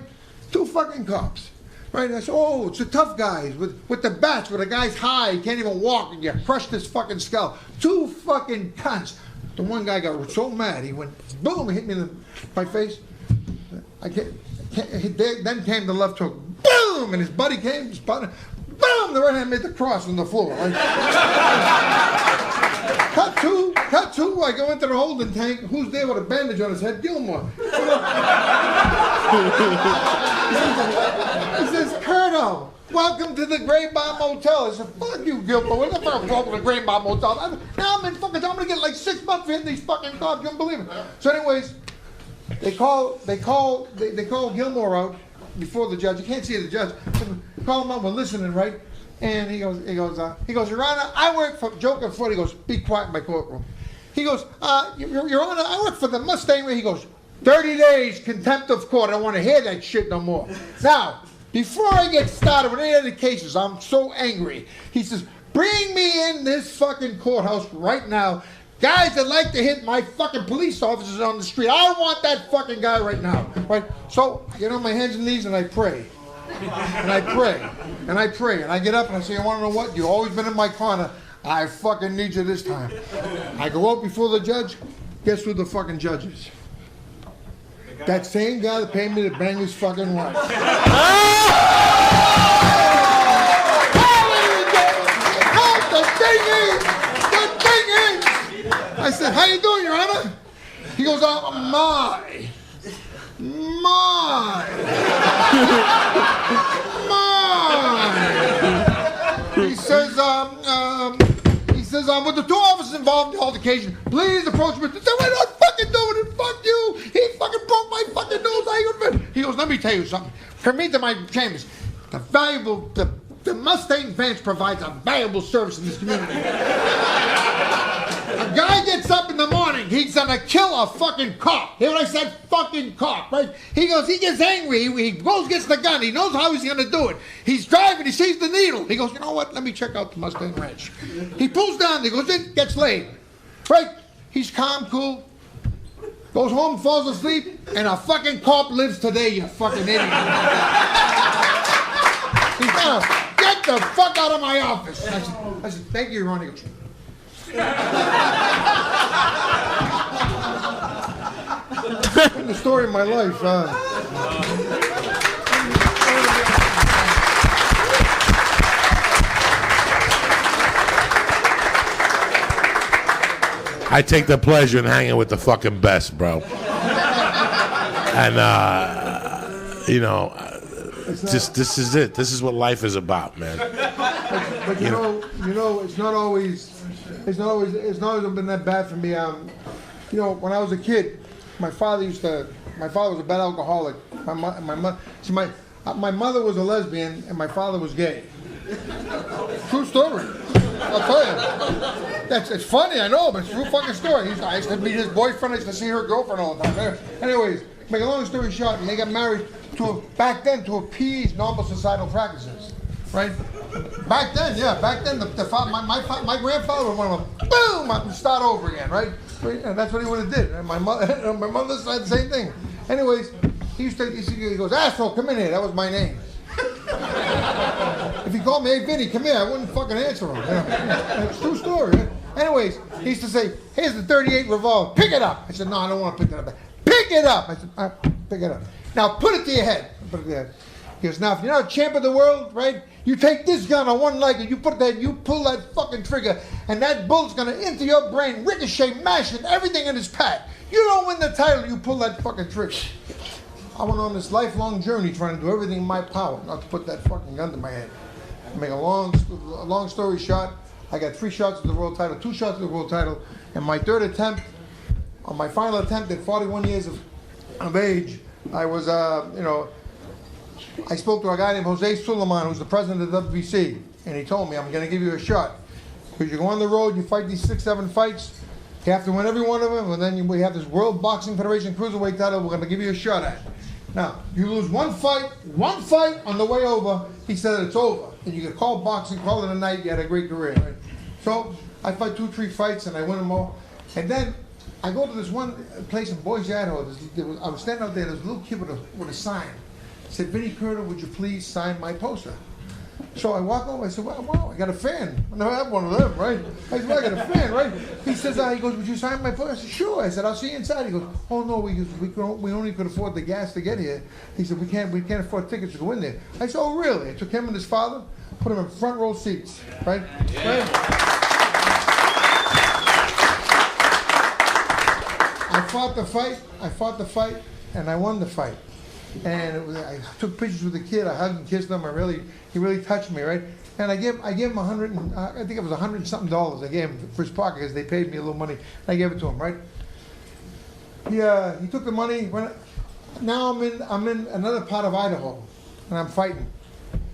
2 fucking cops. Right, I said, oh, it's the tough guys with the bats, where the guy's high, he can't even walk, and you crushed his fucking skull. 2 fucking cunts. The one guy got so mad, he went, boom, he hit me in my face. Then came the left hook, boom, and his buddy came, boom, the right hand made the cross on the floor. Right? Cut two, I go into the holding tank, who's there with a bandage on his head? Gilmore. He says, Curto, welcome to the Gray Bomb Motel. I said, fuck you, Gilmore. What's the problem with the Gray Bomb Motel? Now I'm gonna get like 6 months for hitting these fucking cops. You don't believe it. So anyways, they call Gilmore out before the judge. You can't see the judge. Call him out, we're listening, right? And he goes, Your Honor, I work for Joker Foot. He goes, be quiet in my courtroom. He goes, Your Honor, I work for the Mustang Ranch. He goes, 30 days contempt of court. I don't want to hear that shit no more. Now, before I get started with any of the cases, I'm so angry. He says, bring me in this fucking courthouse right now. Guys that like to hit my fucking police officers on the street. I want that fucking guy right now. Right? So I get on my hands and knees and I pray. And I pray. And I pray. And I get up and I say, you want to know what? You've always been in my corner. I fucking need you this time. I go out before the judge. Guess who the fucking judge is? That same guy that paid me to bang his fucking wife. The thing is, I said, how you doing, Your Honor? He goes, my. He says, with the 2 officers involved in the altercation, please approach me. I said, we're not fucking doing it. Fuck you. He fucking broke my fucking nose. He goes, let me tell you something. Come into my chambers. The Mustang Ranch provides a valuable service in this community. A guy gets up in the morning, he's gonna kill a fucking cop. Hear what I said? Fucking cop, right? He goes, he gets angry, he goes, gets the gun, he knows how he's gonna do it. He's driving, he sees the needle. He goes, you know what, let me check out the Mustang Ranch. He pulls down, he goes in, gets laid. Right? He's calm, cool. Goes home, falls asleep, and a fucking cop lives today, you fucking idiot. He's gonna get the fuck out of my office. I said, thank you, Your Honor. He goes, the story of my life. I take the pleasure in hanging with the fucking best, bro. And this is it. This is what life is about, man. But you know, it's not always been that bad for me. When I was a kid, my father was a bad alcoholic. My mother was a lesbian and my father was gay. True story. I'll tell you. It's funny, I know, but it's a true fucking story. I used to meet his boyfriend. I used to see her girlfriend all the time. Anyways, make a long story short, and they got married back then to appease normal societal practices. right? Back then, my grandfather would want to boom, I'd start over again, right? And that's what he would have did. And my mother said the same thing. Anyways, he goes, asshole, come in here. That was my name. If he called me, hey Vinny, come here, I wouldn't fucking answer him. It's a true story. Right? Anyways, he used to say, here's the 38 revolver, pick it up. I said, no, I don't want to pick that up. Pick it up. I said, pick it up. Now put it to your head. Put it to your head. He goes, now if you're not a champ of the world, right? You take this gun on one leg and you pull that fucking trigger, and that bullet's gonna enter your brain, ricochet, mash it, everything in his pack. You don't win the title, you pull that fucking trigger. I went on this lifelong journey trying to do everything in my power not to put that fucking gun to my head. Make a long story short, I got 3 shots at the world title, 2 shots at the world title, and my third attempt, on my final attempt at 41 years of age, I was, I spoke to a guy named Jose Suleiman, who's the president of the WBC, and he told me, I'm going to give you a shot. Because you go on the road, you fight these 6-7 fights, you have to win every one of them, and then we have this World Boxing Federation Cruiserweight title we're going to give you a shot at. Now, you lose one fight on the way over, he said it's over. And you could call boxing, call it a night, you had a great career, right? So, I fight 2-3 fights and I win them all. And then, I go to this one place in Boise, Idaho. I was standing out there, there was a little kid with a sign. It said, Vinny Curto, would you please sign my poster? So I walk over, I said, wow, I got a fan. I never had one of them, right? I said, well, I got a fan, right? He says, he goes, would you sign my poster? I said, sure. I said, I'll see you inside. He goes, oh no, we only could afford the gas to get here. He said, we can't afford tickets to go in there. I said, oh really? I took him and his father, put them in front row seats, right? Right? I fought the fight, and I won the fight. And I took pictures with the kid. I hugged and kissed him. He really touched me, right? And I gave him I think it was $100 and something. I gave him for his pocket because they paid me a little money. I gave it to him, right? He took the money. Now I'm in another part of Idaho, and I'm fighting.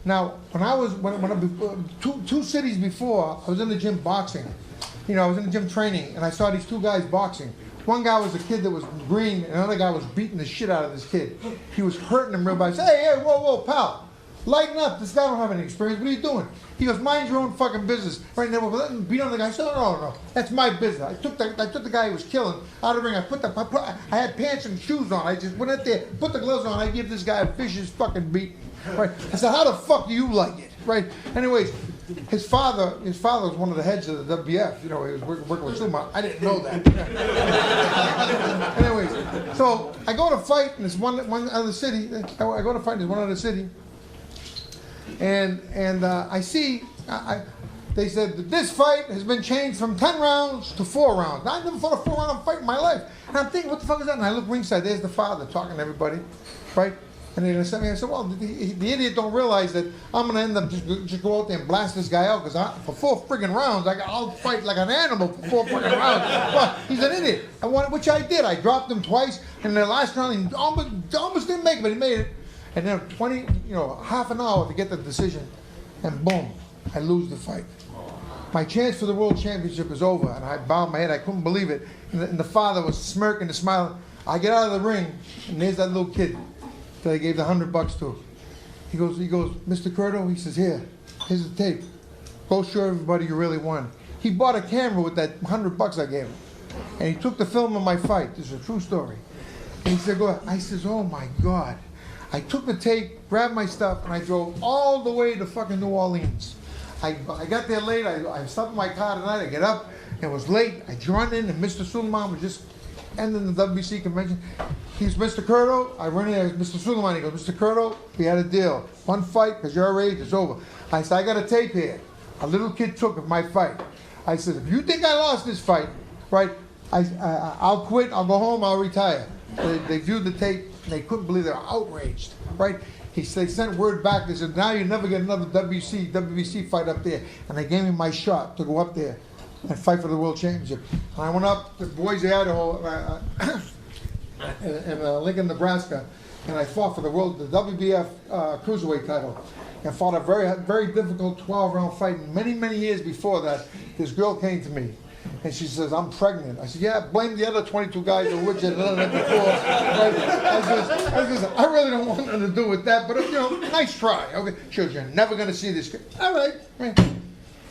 Now when I two cities before, I was in the gym boxing. I was in the gym training, and I saw these 2 guys boxing. One guy was a kid that was green, and another guy was beating the shit out of this kid. He was hurting him real bad. I said, hey, whoa, pal, lighten up. This guy don't have any experience. What are you doing? He goes, mind your own fucking business. Right now, we're letting him beat on the guy. I said, no, that's my business. I took the guy who was killing out of the ring. I had pants and shoes on. I just went out there, put the gloves on. I give this guy a vicious fucking beating. Right? I said, how the fuck do you like it? Right? Anyways, his father was one of the heads of the WBF. He was working with Suleiman. I didn't know that. Anyways, so I go to fight in this one other city. And I see. They said that this fight has been changed from 10 rounds to 4 rounds. Now, I never fought a 4-round fight in my life. And I'm thinking, what the fuck is that? And I look ringside. There's the father talking to everybody, right? And they're going to send me. I said, well, the idiot don't realize that I'm going to end up just go out there and blast this guy out because for 4 friggin' rounds, I'll fight like an animal for 4 friggin' rounds. But he's an idiot. Which I did. I dropped him twice, and the last round he almost didn't make it, but he made it. And then half an hour to get the decision, and boom, I lose the fight. My chance for the World Championship is over, and I bowed my head. I couldn't believe it. And the father was smirking and smiling. I get out of the ring, and there's that little kid that I gave the $100 to. He goes, Mr. Curto, he says, here's the tape. Go show everybody you really won. He bought a camera with that $100 I gave him. And he took the film of my fight. This is a true story. And he said, go ahead. I says, oh my God. I took the tape, grabbed my stuff, and I drove all the way to fucking New Orleans. I got there late. I stopped in my car tonight. I get up. It was late. I joined in, and Mr. Suleiman was just ending the WBC convention. He's Mr. Curto. I run in there. Mr. Suleiman. He goes, Mr. Curto, we had a deal. 1 fight, because your age is over. I said, I got a tape here. A little kid took of my fight. I said, if you think I lost this fight, right, I'll quit. I'll go home. I'll retire. They viewed the tape, and they couldn't believe they were outraged, right? They sent word back. They said, now you never get another WBC fight up there. And they gave me my shot to go up there and fight for the World Championship. And I went up to Boise, Idaho, in Lincoln, Nebraska, and I fought for the WBF Cruiserweight title. And fought a very, very difficult 12-round fight. And many, many years before that, this girl came to me. And she says, I'm pregnant. I said, yeah, blame the other 22 guys who were with you the night before. Right? I says, I really don't want nothing to do with that, but, nice try. Okay. She goes, you're never going to see this. All right.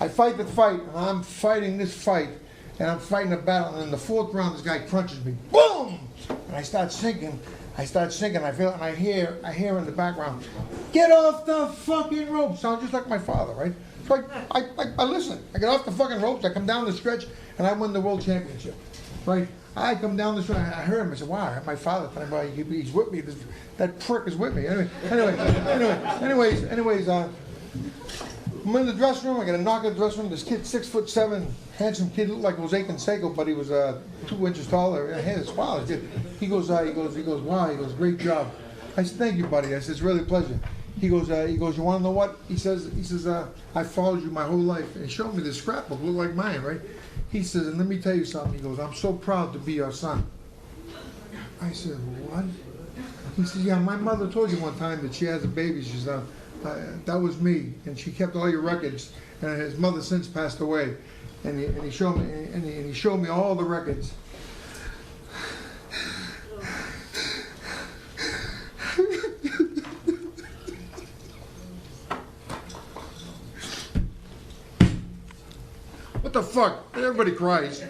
I fight the fight, and I'm fighting this fight, and I'm fighting a battle, and in the 4th round, this guy crunches me. Boom! And I start sinking. I feel it, and I hear in the background, get off the fucking rope. Sounds just like my father, right? So I listen. I get off the fucking ropes. I come down the stretch, and I win the World Championship, right? I come down the stretch. I heard him. I said, wow, I heard my father telling me he's with me. That prick is with me. Anyways, I'm in the dressing room. I get a knock at the dressing room. This kid, 6'7", handsome kid, looked like Jose Canseco, but he was 2 inches taller. I had a smile. He goes, wow. He goes, great job. I said, thank you, buddy. I said, it's really a pleasure. He goes, you want to know what? He says, I followed you my whole life. And he showed me this scrapbook, looked like mine, right? He says, and let me tell you something. He goes, I'm so proud to be your son. I said, what? He says, yeah, my mother told you one time that she has a baby. She said, that was me, and she kept all your records. And his mother since passed away, and he showed me all the records. What the fuck? Everybody cries.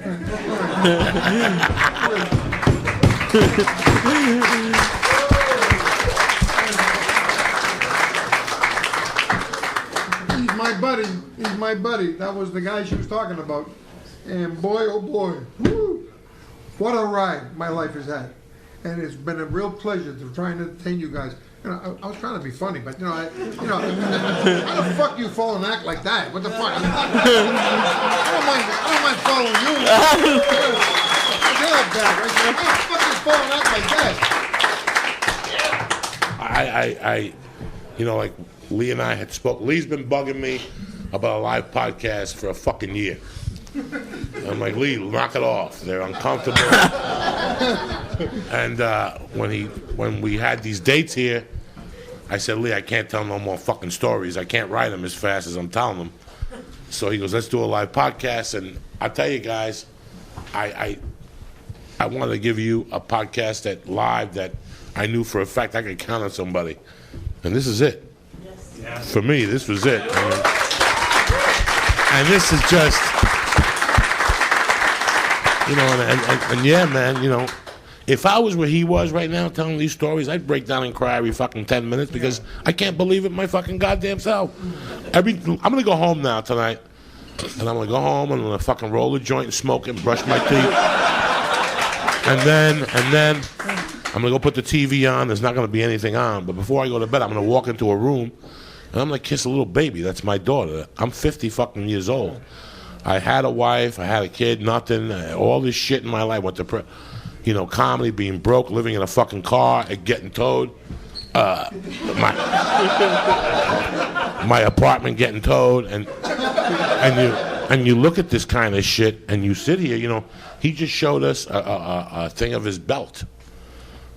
He's my buddy. That was the guy she was talking about. And boy, oh boy, woo, what a ride my life has had. And it's been a real pleasure to try and entertain you guys. I was trying to be funny, but how the fuck you fall and act like that? What the fuck? I don't mind following you. You're not bad, right? How the fuck you fall and act like that? Like Lee and I had spoke. Lee's been bugging me about a live podcast for a fucking year. I'm like, Lee, knock it off. They're uncomfortable. And when we had these dates here, I said, Lee, I can't tell no more fucking stories. I can't write them as fast as I'm telling them. So he goes, let's do a live podcast. And I tell you guys, I wanted to give you a podcast that I knew for a fact I could count on somebody. And this is it. Yes. For me, this was it. And this is just, and yeah, man, if I was where he was right now telling these stories, I'd break down and cry every fucking 10 minutes because I can't believe it my fucking goddamn self. I'm going to go home now tonight, and I'm going to go home and I'm going to fucking roll a joint and smoke it and brush my teeth. And then I'm going to go put the TV on. There's not going to be anything on. But before I go to bed, I'm going to walk into a room, and I'm going to kiss a little baby. That's my daughter. I'm 50 fucking years old. I had a wife. I had a kid. Nothing. All this shit in my life. Went to comedy, being broke, living in a fucking car, and getting towed. My apartment getting towed. And you look at this kind of shit, and you sit here, he just showed us a thing of his belt.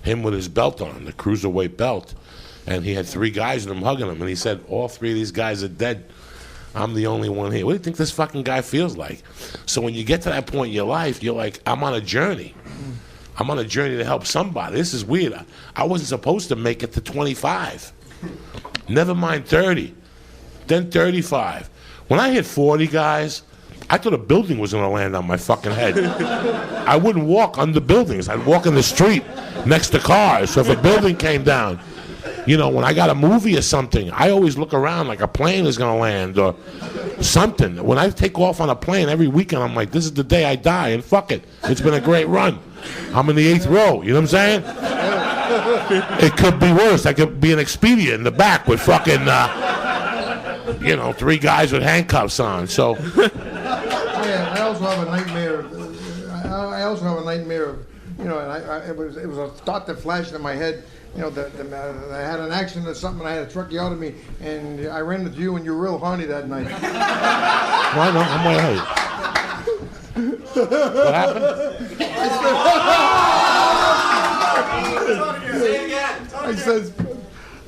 Him with his belt on, the cruiserweight belt. And he had 3 guys in him hugging him. And he said, all 3 of these guys are dead. I'm the only one here. What do you think this fucking guy feels like? So when you get to that point in your life, you're like, I'm on a journey. I'm on a journey to help somebody. This is weird. I wasn't supposed to make it to 25. Never mind 30. Then 35. When I hit 40, guys, I thought a building was going to land on my fucking head. I wouldn't walk under buildings. I'd walk in the street next to cars. So if a building came down, when I got a movie or something, I always look around like a plane is going to land or something. When I take off on a plane every weekend, I'm like, this is the day I die, and fuck it. It's been a great run. I'm in the 8th row. You know what I'm saying? It could be worse. I could be an Expedia in the back with fucking, 3 guys with handcuffs on. So. I also have a nightmare. I also have a nightmare of, and it was a thought that flashed in my head. That I had an accident or something, and I had a tracheotomy, and I ran into you, and you were real horny that night. Why not? I'm all right. What happened?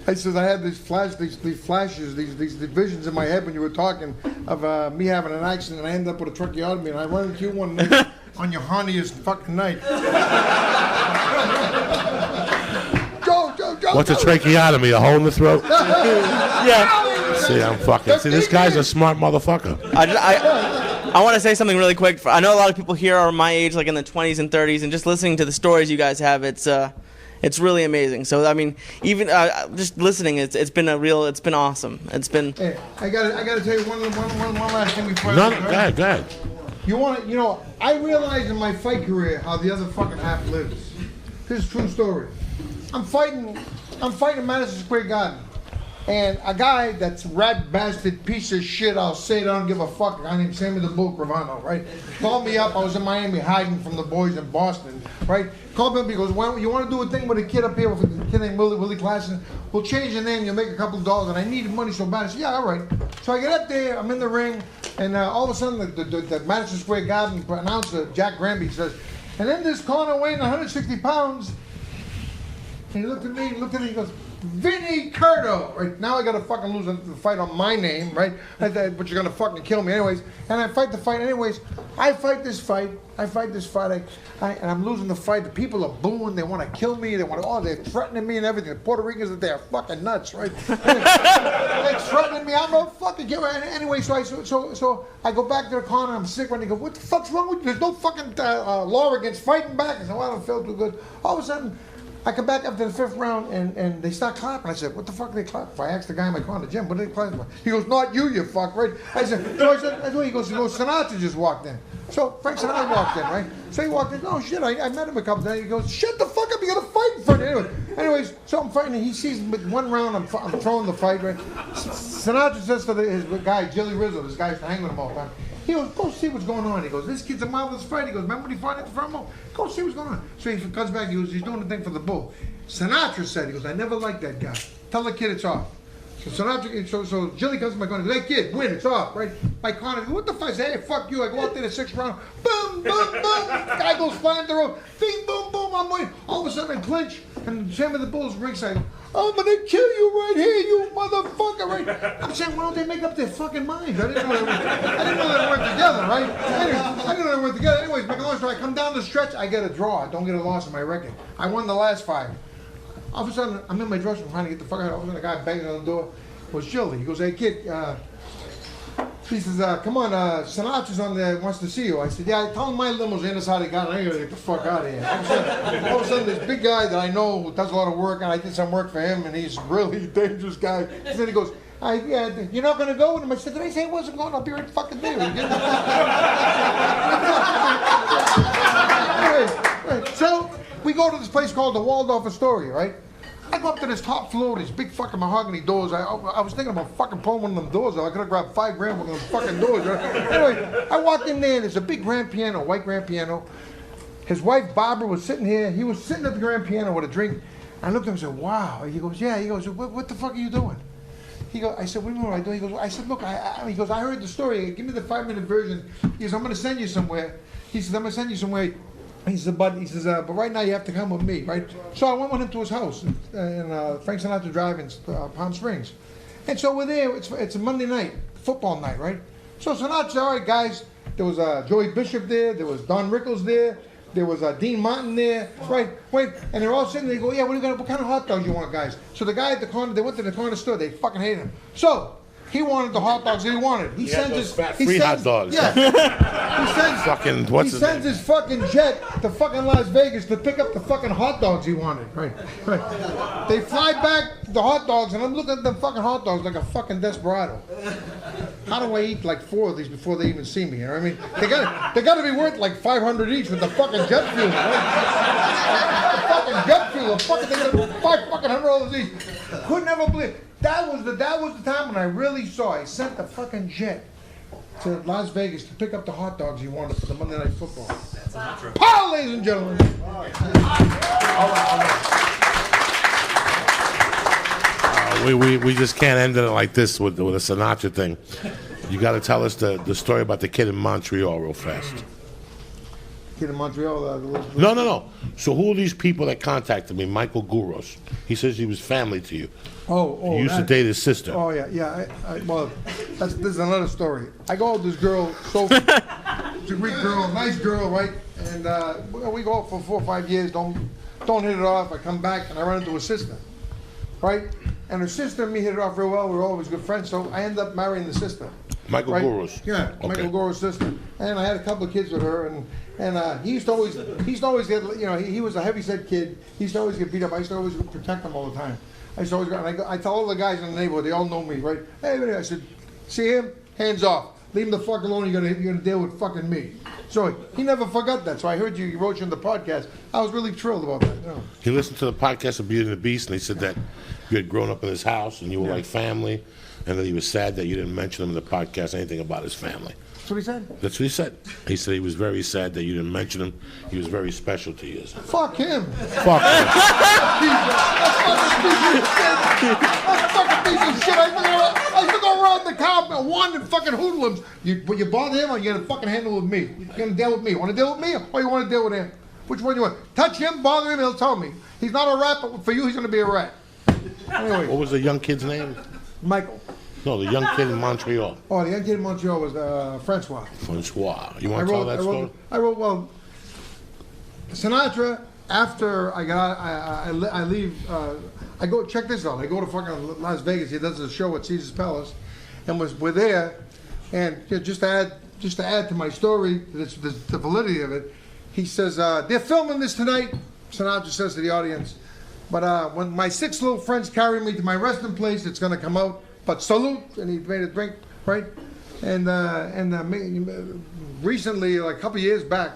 I said I had these flashes, these visions in my head when you were talking of me having an accident, and I ended up with a tracheotomy, and I run into you one night on your horniest fucking night. Joe. What's a tracheotomy? A hole in the throat? Yeah. See, I'm fucking. See, this guy's a smart motherfucker. I want to say something really quick. I know a lot of people here are my age, like in the 20s and 30s, and just listening to the stories you guys have, it's really amazing. So I mean, even just listening, it's been awesome. It's been. Hey, I gotta tell you one last thing before. No, go ahead. I realized in my fight career how the other fucking half lives. This is a true story. I'm fighting Madison Square Garden. And a guy that's rat bastard piece of shit, I'll say it, I don't give a fuck, a guy named Sammy the Bull Gravano, right? Called me up, I was in Miami hiding from the boys in Boston, right? Called me up, he goes, you want to do a thing with a kid up here, with a kid named Willie Klassen? We'll change your name, you'll make a couple of dollars, and I needed money so bad. I said, yeah, all right. So I get up there, I'm in the ring, and all of a sudden the Madison Square Garden announcer, Jack Granby, says, and in this corner weighing 160 pounds, and he looked at me, he goes, Vinny Curto. Right now I gotta fucking lose the fight on my name, right? But you're gonna fucking kill me anyways. And I fight the fight anyways. I fight this fight. And I'm losing the fight. The people are booing. They want to kill me. They're threatening me and everything. The Puerto Ricans are there, fucking nuts, right? They're threatening me. I'm no fucking killer. Anyway, so I go back to the corner. I'm sick. And they go, what the fuck's wrong with you? There's no fucking law against fighting back. I said, well, I don't feel too good. All of a sudden, I come back up to the fifth round, and they start clapping. I said, what the fuck are they clapping for? I asked the guy in my corner, Jim, what are they clapping for? He goes, not you, you fuck, right? I said, he goes, Sinatra just walked in. So Frank Sinatra walked in, right? So he walked in, oh shit, I met him a couple times. He goes, shut the fuck up, you gotta fight in front of me. Anyways, so I'm fighting, and he sees with one round, I'm throwing the fight, right? Sinatra says to his guy, Jilly Rizzo, this guy's hanging with him all the time. He goes, go see what's going on. He goes, this kid's a marvelous fighter. He goes, remember when he fought at the front row? Go see what's going on. So he comes back, he goes, he's doing the thing for the bull. Sinatra said, he goes, I never liked that guy. Tell the kid it's off. So Jilly comes to my corner, he goes, hey kid, win, it's off, right? My corner, what the fuck? I say, hey, fuck you. I go out there the sixth round, boom, boom, boom. Guy goes flying through the road, bing, boom, boom, I'm winning. All of a sudden I clinch, and Sammy the Bull's ringside. I'm gonna kill you right here, you motherfucker, right? I'm saying, why don't they make up their fucking minds? I didn't know they went together, right? Anyway, I didn't know they went together. Anyways, make a long story, I come down the stretch, I get a draw. I don't get a loss in my record. I won the last five. All of a sudden, I'm in my dressing room trying to get the fuck out. All of a sudden, a guy banging on the door. It was Jilly. He goes, hey kid, he says, come on, Sinatra's on there, wants to see you. I said, yeah, tell him my limo's in this how they got it. I gotta get the fuck out of here. All of a sudden, this big guy that I know who does a lot of work, and I did some work for him, and he's a really dangerous guy. And then he goes, you're not gonna go with him? I said, did I say I wasn't going? I'll be right fucking there. Anyway, so we go to this place called the Waldorf Astoria, right? I go up to this top floor, these big fucking mahogany doors. I was thinking about fucking pulling one of them doors out. I could have grabbed $5 grand for those fucking doors. Right? Anyway, I walked in there, and there's a big grand piano, white grand piano. His wife, Barbara, was sitting here. He was sitting at the grand piano with a drink. I looked at him and said, wow. He goes, yeah. He goes, what the fuck are you doing? He goes, I said, what do you mean what I do? He goes, I said, look, he goes, I heard the story. Give me the 5-minute version. He goes, I'm going to send you somewhere. He says, I'm going to send you somewhere. He said, but right now you have to come with me, right? So I went with him to his house in Frank Sinatra Drive in Palm Springs. And so we're there, it's a Monday night, football night, right? So Sinatra said, all right, guys, there was Joey Bishop there was Don Rickles there was Dean Martin there, right? Wait, and they're all sitting there, they go, yeah, what kind of hot dogs you want, guys? So the guy at the corner, they went to the corner store, they fucking hated him. So, he wanted the hot dogs that he wanted. He sends his fat-free hot dogs. Yeah. He sends his fucking jet to fucking Las Vegas to pick up the fucking hot dogs he wanted. Right. They fly back the hot dogs, and I'm looking at them fucking hot dogs like a fucking desperado. How do I eat like 4 of these before they even see me? You know what I mean? They got to be worth like 500 each with the fucking jet fuel. Right? The fucking jet fuel. They got $500 each. Could never believe. That was the time when I really saw. I sent the fucking jet to Las Vegas to pick up the hot dogs he wanted for the Monday Night Football. Pow, ladies and gentlemen. We just can't end it like this with a Sinatra thing. You got to tell us the story about the kid in Montreal real fast. kid in Montreal. No. So who are these people that contacted me? Michael Gouros. He says he was family to you. Oh. You used to date his sister. Oh, yeah. Well, this is another story. I go with this girl, Sophie. She's a Greek girl, nice girl, right? And we go out for 4 or 5 years, don't hit it off. I come back and I run into her sister, right? And her sister and me hit it off real well. We're always good friends, so I end up marrying the sister. Michael Gouros. Yeah, okay. Michael Gouros' sister. And I had a couple of kids with her, and he used to always get, he was a heavyset kid. He used to always get beat up. I used to always protect him all the time. I tell all the guys in the neighborhood, they all know me, right? Hey, I said, see him? Hands off. Leave him the fuck alone. You're gonna deal with fucking me. So he never forgot that. So I heard you wrote you in the podcast. I was really thrilled about that. He listened to the podcast of Beauty and the Beast, and he said that you had grown up in his house and you were like family, and that he was sad that you didn't mention him in the podcast anything about his family. That's what he said? That's what he said. He said he was very sad that you didn't mention him. He was very special to you. Fuck him. Fuck him. That's fucking piece of shit. I used to go around the car and whine and fucking hoodlums. You bother him or you gonna fucking handle it with me? You're gonna deal with me. Want to deal with me or you want to deal with him? Which one you want? Touch him, bother him, he'll tell me. He's not a rat, but for you, he's gonna be a rat. Anyway. What was the young kid's name? Michael. No, the young kid in Montreal. Oh, the young kid in Montreal was Francois. Francois. You want to tell that story? I wrote, Sinatra, after I leave, I go, check this out. I go to fucking Las Vegas. He does a show at Caesar's Palace. And we're there. And just to add to my story, the validity of it, he says, they're filming this tonight, Sinatra says to the audience. But when my 6 little friends carry me to my resting place, it's going to come out. But salute, and he made a drink, right? And recently, like a couple of years back,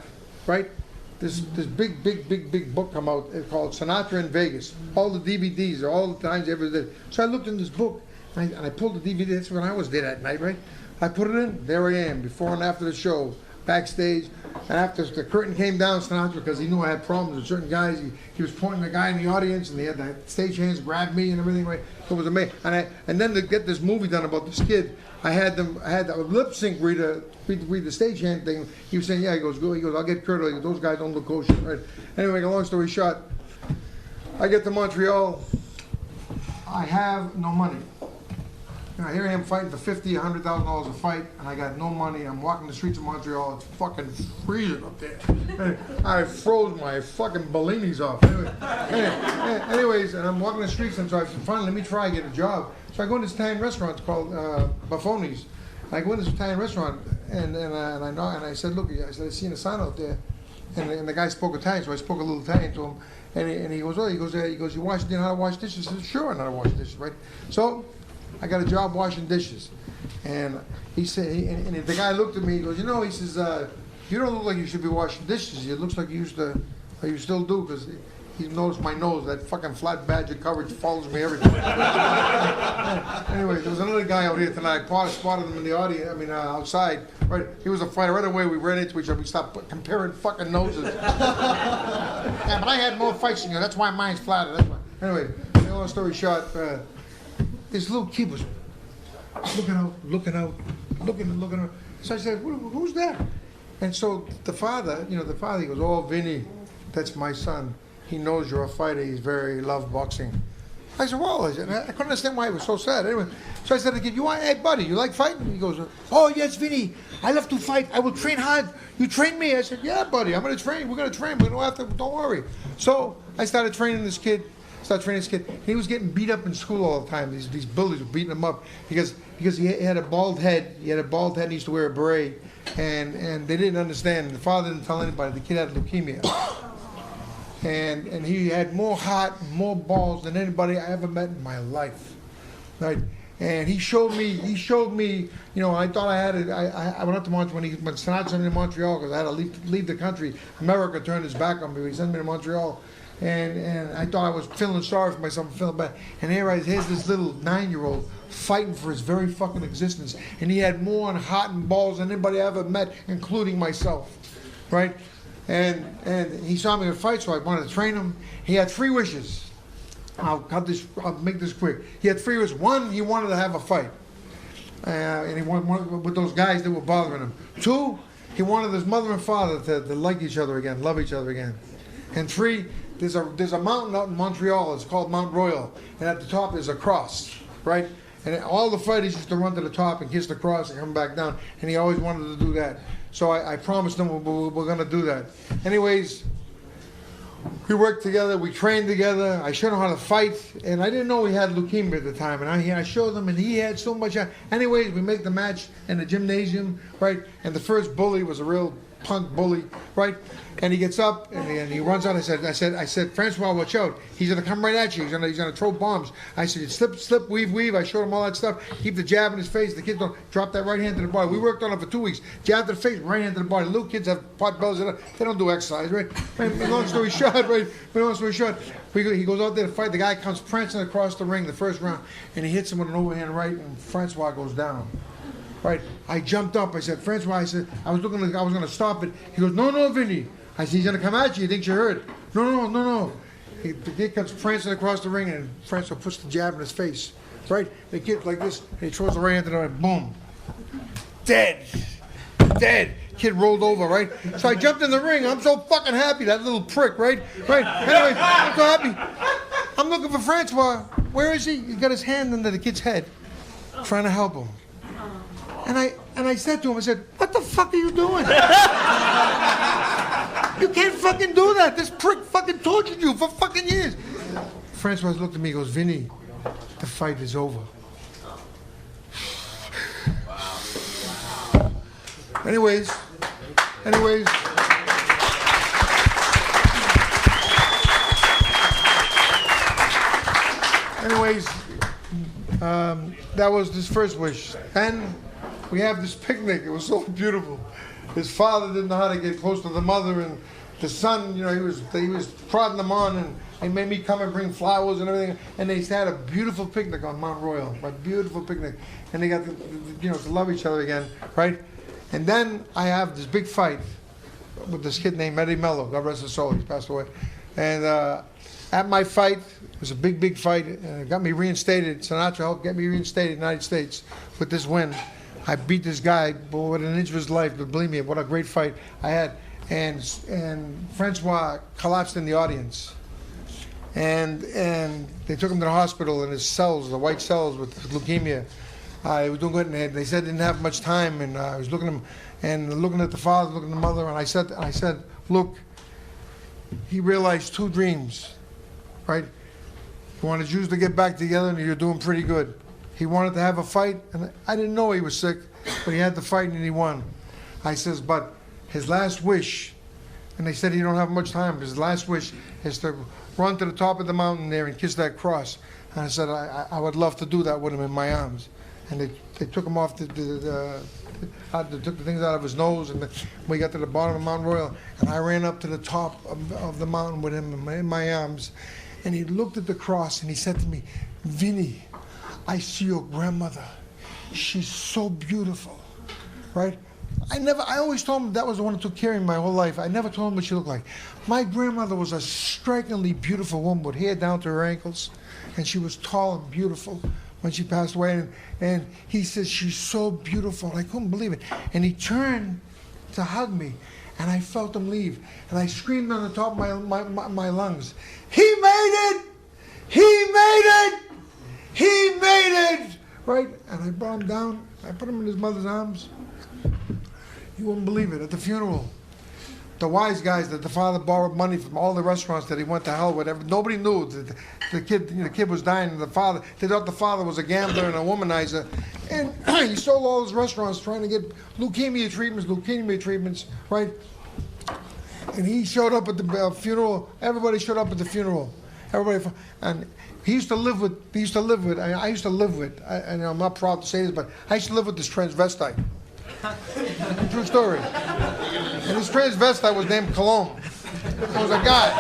right? This big book come out. It's called Sinatra in Vegas. All the DVDs, all the times he ever did. So I looked in this book, and I pulled the DVD. That's when I was there that night, right? I put it in. There I am, before and after the show, backstage. And after the curtain came down, Sinatra, because he knew I had problems with certain guys, he was pointing the guy in the audience, and he had the stagehands grab me and everything. Right? It was amazing. And then to get this movie done about this kid, I had the lip sync read the stagehand thing. He was saying, yeah, he goes, I'll get Curto. He goes, those guys don't look kosher. Right? Anyway, long story short, I get to Montreal. I have no money. Here I am fighting for $50,000, $100,000 a fight, and I got no money. I'm walking the streets of Montreal. It's fucking freezing up there. I froze my fucking Bellinis off. Anyways, and I'm walking the streets, and so I said, finally, let me try to get a job. So I go to this Italian restaurant called Buffoni's. I go to this Italian restaurant, and I said, look, I seen a sign out there, and the guy spoke Italian, so I spoke a little Italian to him, and he goes, oh, he goes, you know how to wash dishes? I said, sure, I know how to wash dishes, right? So I got a job washing dishes, and he said, and the guy looked at me. He goes, he says, you don't look like you should be washing dishes. It looks like you used to, or you still do, because he noticed my nose. That fucking flat badge of coverage follows me everywhere. Anyway, there was another guy out here tonight. I spotted him in the audience. Outside. Right, he was a fighter. Right away, we ran into each other. We stopped comparing fucking noses. Yeah, but I had more fights than you. That's why mine's flatter. That's why. Anyway, long story short. This little kid was looking out. So I said, who's that? And so the father, he goes, oh, Vinny, that's my son. He knows you're a fighter. He loves boxing. I said, well, I couldn't understand why he was so sad. Anyway, so I said, hey, buddy, you like fighting? He goes, oh, yes, Vinny, I love to fight. I will train hard. You train me? I said, yeah, buddy, I'm going to train. We're going to train. We don't have to, don't worry. So I started training this kid. He was getting beat up in school all the time. These bullies were beating him up because he had a bald head. He had a bald head and he used to wear a beret. And they didn't understand. The father didn't tell anybody. The kid had leukemia. And he had more heart, more balls than anybody I ever met in my life. Right? And he showed me, I thought I had it. I went up to Montreal when Sinatra sent me to Montreal because I had to leave the country. America turned his back on me. He sent me to Montreal. And I thought I was feeling sorry for myself, feeling bad. And here's this little 9-year-old fighting for his very fucking existence. And he had more on heart and balls than anybody I ever met, including myself. Right? And he saw me fight, so I wanted to train him. He had 3 wishes. I'll make this quick. He had 3 wishes. 1, he wanted to have a fight. And he wanted with those guys that were bothering him. 2, he wanted his mother and father to like each other again, love each other again. And 3, there's a mountain out in Montreal. It's called Mount Royal, and at the top is a cross, right? And all the fighters used to run to the top and kiss the cross and come back down. And he always wanted to do that. So I promised him we're going to do that. Anyways, we worked together. We trained together. I showed him how to fight. And I didn't know he had leukemia at the time. And I showed him, and he had so much. Anyways, we make the match in the gymnasium, right? And the first bully was a real punk bully, right? And he gets up and he runs out. I said, Francois, watch out. He's gonna come right at you. He's gonna throw bombs. I said, slip, weave. I showed him all that stuff. Keep the jab in his face. The kids don't drop that right hand to the body. We worked on it for 2 weeks. Jab to the face, right hand to the body. Little kids have pot bellies. They don't do exercise, right? Long story short, right? Long story short, he goes out there to fight. The guy comes prancing across the ring the first round, and he hits him with an overhand right, and Francois goes down. Right? I jumped up. I said, Francois. I said, I was gonna stop it. He goes, no, Vinny. I said, he's going to come at you. He thinks you're hurt. No. The kid comes prancing across the ring, and Francois puts the jab in his face. Right? The kid like this, and he throws the right hand to the right. Boom. Dead. Kid rolled over, right? So I jumped in the ring. I'm so fucking happy, that little prick, right? Anyway, I'm so happy. I'm looking for Francois. Where is he? He got his hand under the kid's head, trying to help him. And I said to him, I said, what the fuck are you doing? You can't fucking do that. This prick fucking tortured you for fucking years. Francois looked at me and goes, Vinny, the fight is over. Anyways, that was his first wish. And we have this picnic. It was so beautiful. His father didn't know how to get close to the mother, and the son, he was prodding them on, and he made me come and bring flowers and everything. And they had a beautiful picnic on Mount Royal, a beautiful picnic. And they got to love each other again, right? And then I have this big fight with this kid named Eddie Mello. God rest his soul. He's passed away. And at my fight, it was a big fight. It got me reinstated. Sinatra helped get me reinstated in the United States with this win. I beat this guy within an inch of his life, but believe me, what a great fight I had. And Francois collapsed in the audience. And they took him to the hospital in his cells, the white cells with leukemia. He was doing good, and they said he didn't have much time. And I was looking at him, and looking at the father, looking at the mother, and I said, look, he realized 2 dreams, right? He wanted you to get back together, and you're doing pretty good. He wanted to have a fight, and I didn't know he was sick, but he had the fight and he won. I says, but his last wish, and they said he don't have much time, because his last wish is to run to the top of the mountain there and kiss that cross. And I said, I would love to do that with him in my arms. And they took him off, they took the things out of his nose, and we got to the bottom of Mount Royal, and I ran up to the top of the mountain with him in my arms. And he looked at the cross and he said to me, Vinny, I see your grandmother. She's so beautiful, right? I always told him that was the one who took care of me my whole life. I never told him what she looked like. My grandmother was a strikingly beautiful woman with hair down to her ankles, and she was tall and beautiful when she passed away. And he says, she's so beautiful. I couldn't believe it. And he turned to hug me, and I felt him leave. And I screamed on the top of my lungs, he made it! He made it! He made it! Right? And I brought him down. I put him in his mother's arms. You wouldn't believe it. At the funeral, the wise guys that the father borrowed money from all the restaurants that he went to hell with. Nobody knew that the kid was dying. And they thought the father was a gambler and a womanizer. And he sold all his restaurants trying to get leukemia treatments, right? And he showed up at the funeral. Everybody showed up at the funeral. And I used to live with, and I'm not proud to say this, but I used to live with this transvestite. True story. And this transvestite was named Cologne. It was a guy.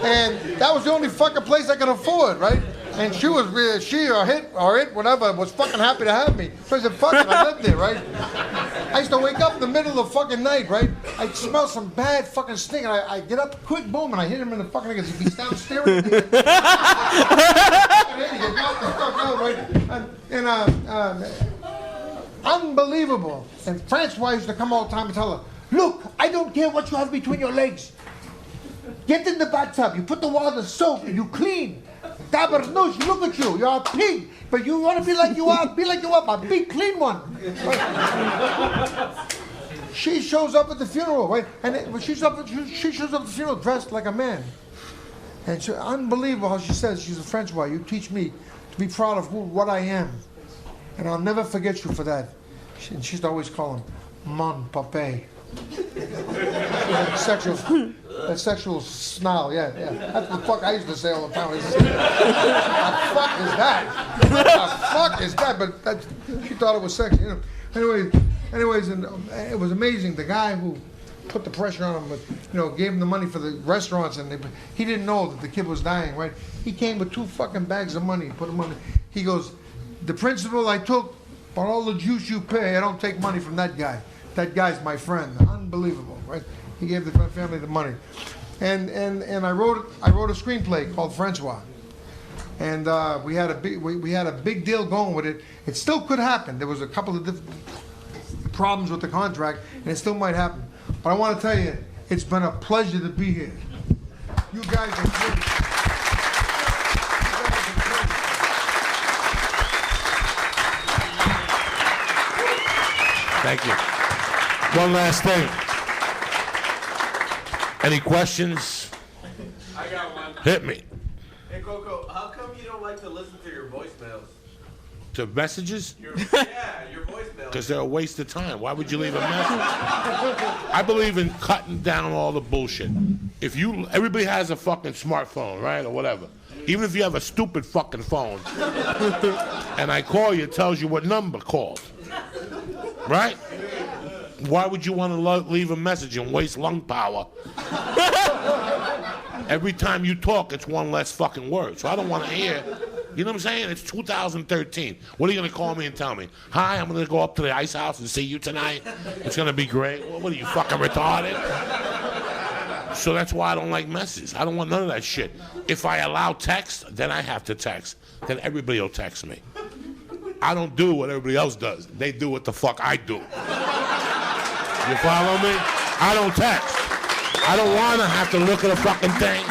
And that was the only fucking place I could afford, right? And she or it, whatever, was fucking happy to have me. So I said, fuck it, I lived there, right? I used to wake up in the middle of the fucking night, right? I'd smell some bad fucking stink, and I get up, quick, boom, and I hit him in the fucking neck, because he's down staring at me. Unbelievable. And Francois used to come all the time and tell her, look, I don't care what you have between your legs. Get in the bathtub, you put the water soap, and you clean. Tabernush, look at you, you're a pig. But you want to be like you are, a big clean one. She shows up at the funeral, right? And she shows up at the funeral dressed like a man. And she, unbelievable how she says, she's a Francois, you teach me to be proud of what I am. And I'll never forget you for that. And she used to always call him Mon Pape. Sexual snarl, yeah. That's the fuck I used to say all the time. What the fuck is that? What the fuck is that? But she thought it was sexy, you know. Anyways, and it was amazing. The guy who put the pressure on him, but gave him the money for the restaurants, and he didn't know that the kid was dying, right? He came with 2 fucking bags of money, put them on. He goes, the principal I took, for all the juice you pay, I don't take money from that guy. That guy's my friend. Unbelievable, right? He gave the family the money, and I wrote a screenplay called Francois, and we had a big deal going with it. It still could happen. There was a couple of different problems with the contract, and it still might happen. But I want to tell you, it's been a pleasure to be here. You guys are great. Thank you. One last thing. Any questions? I got one. Hit me. Hey, Coco, how come you don't like to listen to your voicemails? To messages? Your voicemails. Because they're a waste of time. Why would you leave a message? I believe in cutting down all the bullshit. Everybody has a fucking smartphone, right, or whatever. Even if you have a stupid fucking phone, and I call you, it tells you what number called, right? Why would you want to leave a message and waste lung power? Every time you talk, it's one less fucking word. So I don't want to hear. You know what I'm saying? It's 2013. What are you going to call me and tell me? Hi, I'm going to go up to the ice house and see you tonight. It's going to be great. Well, what are you, fucking retarded? So that's why I don't like messages. I don't want none of that shit. If I allow text, then I have to text. Then everybody will text me. I don't do what everybody else does. They do what the fuck I do. You follow me? I don't text. I don't want to have to look at a fucking thing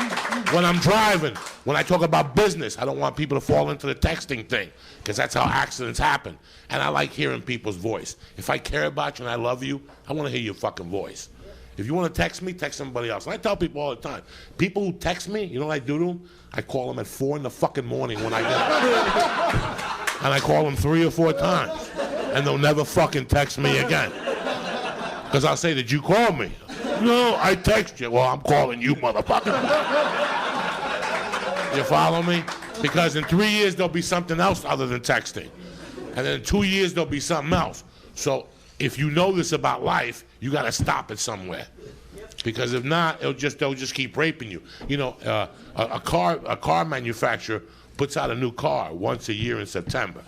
when I'm driving. When I talk about business, I don't want people to fall into the texting thing, because that's how accidents happen. And I like hearing people's voice. If I care about you and I love you, I want to hear your fucking voice. If you want to text me, text somebody else. And I tell people all the time, people who text me, you know what I do to them? I call them at 4 in the fucking morning when I get up. And I call them 3 or 4 times. And they'll never fucking text me again. Because I'll say, did you call me? No, I text you. Well, I'm calling you, motherfucker. You follow me? Because in 3 years, there'll be something else other than texting. And then in 2 years, there'll be something else. So if you know this about life, you got to stop it somewhere. Because if not, they'll just keep raping you. You know, a car manufacturer puts out a new car once a year in September.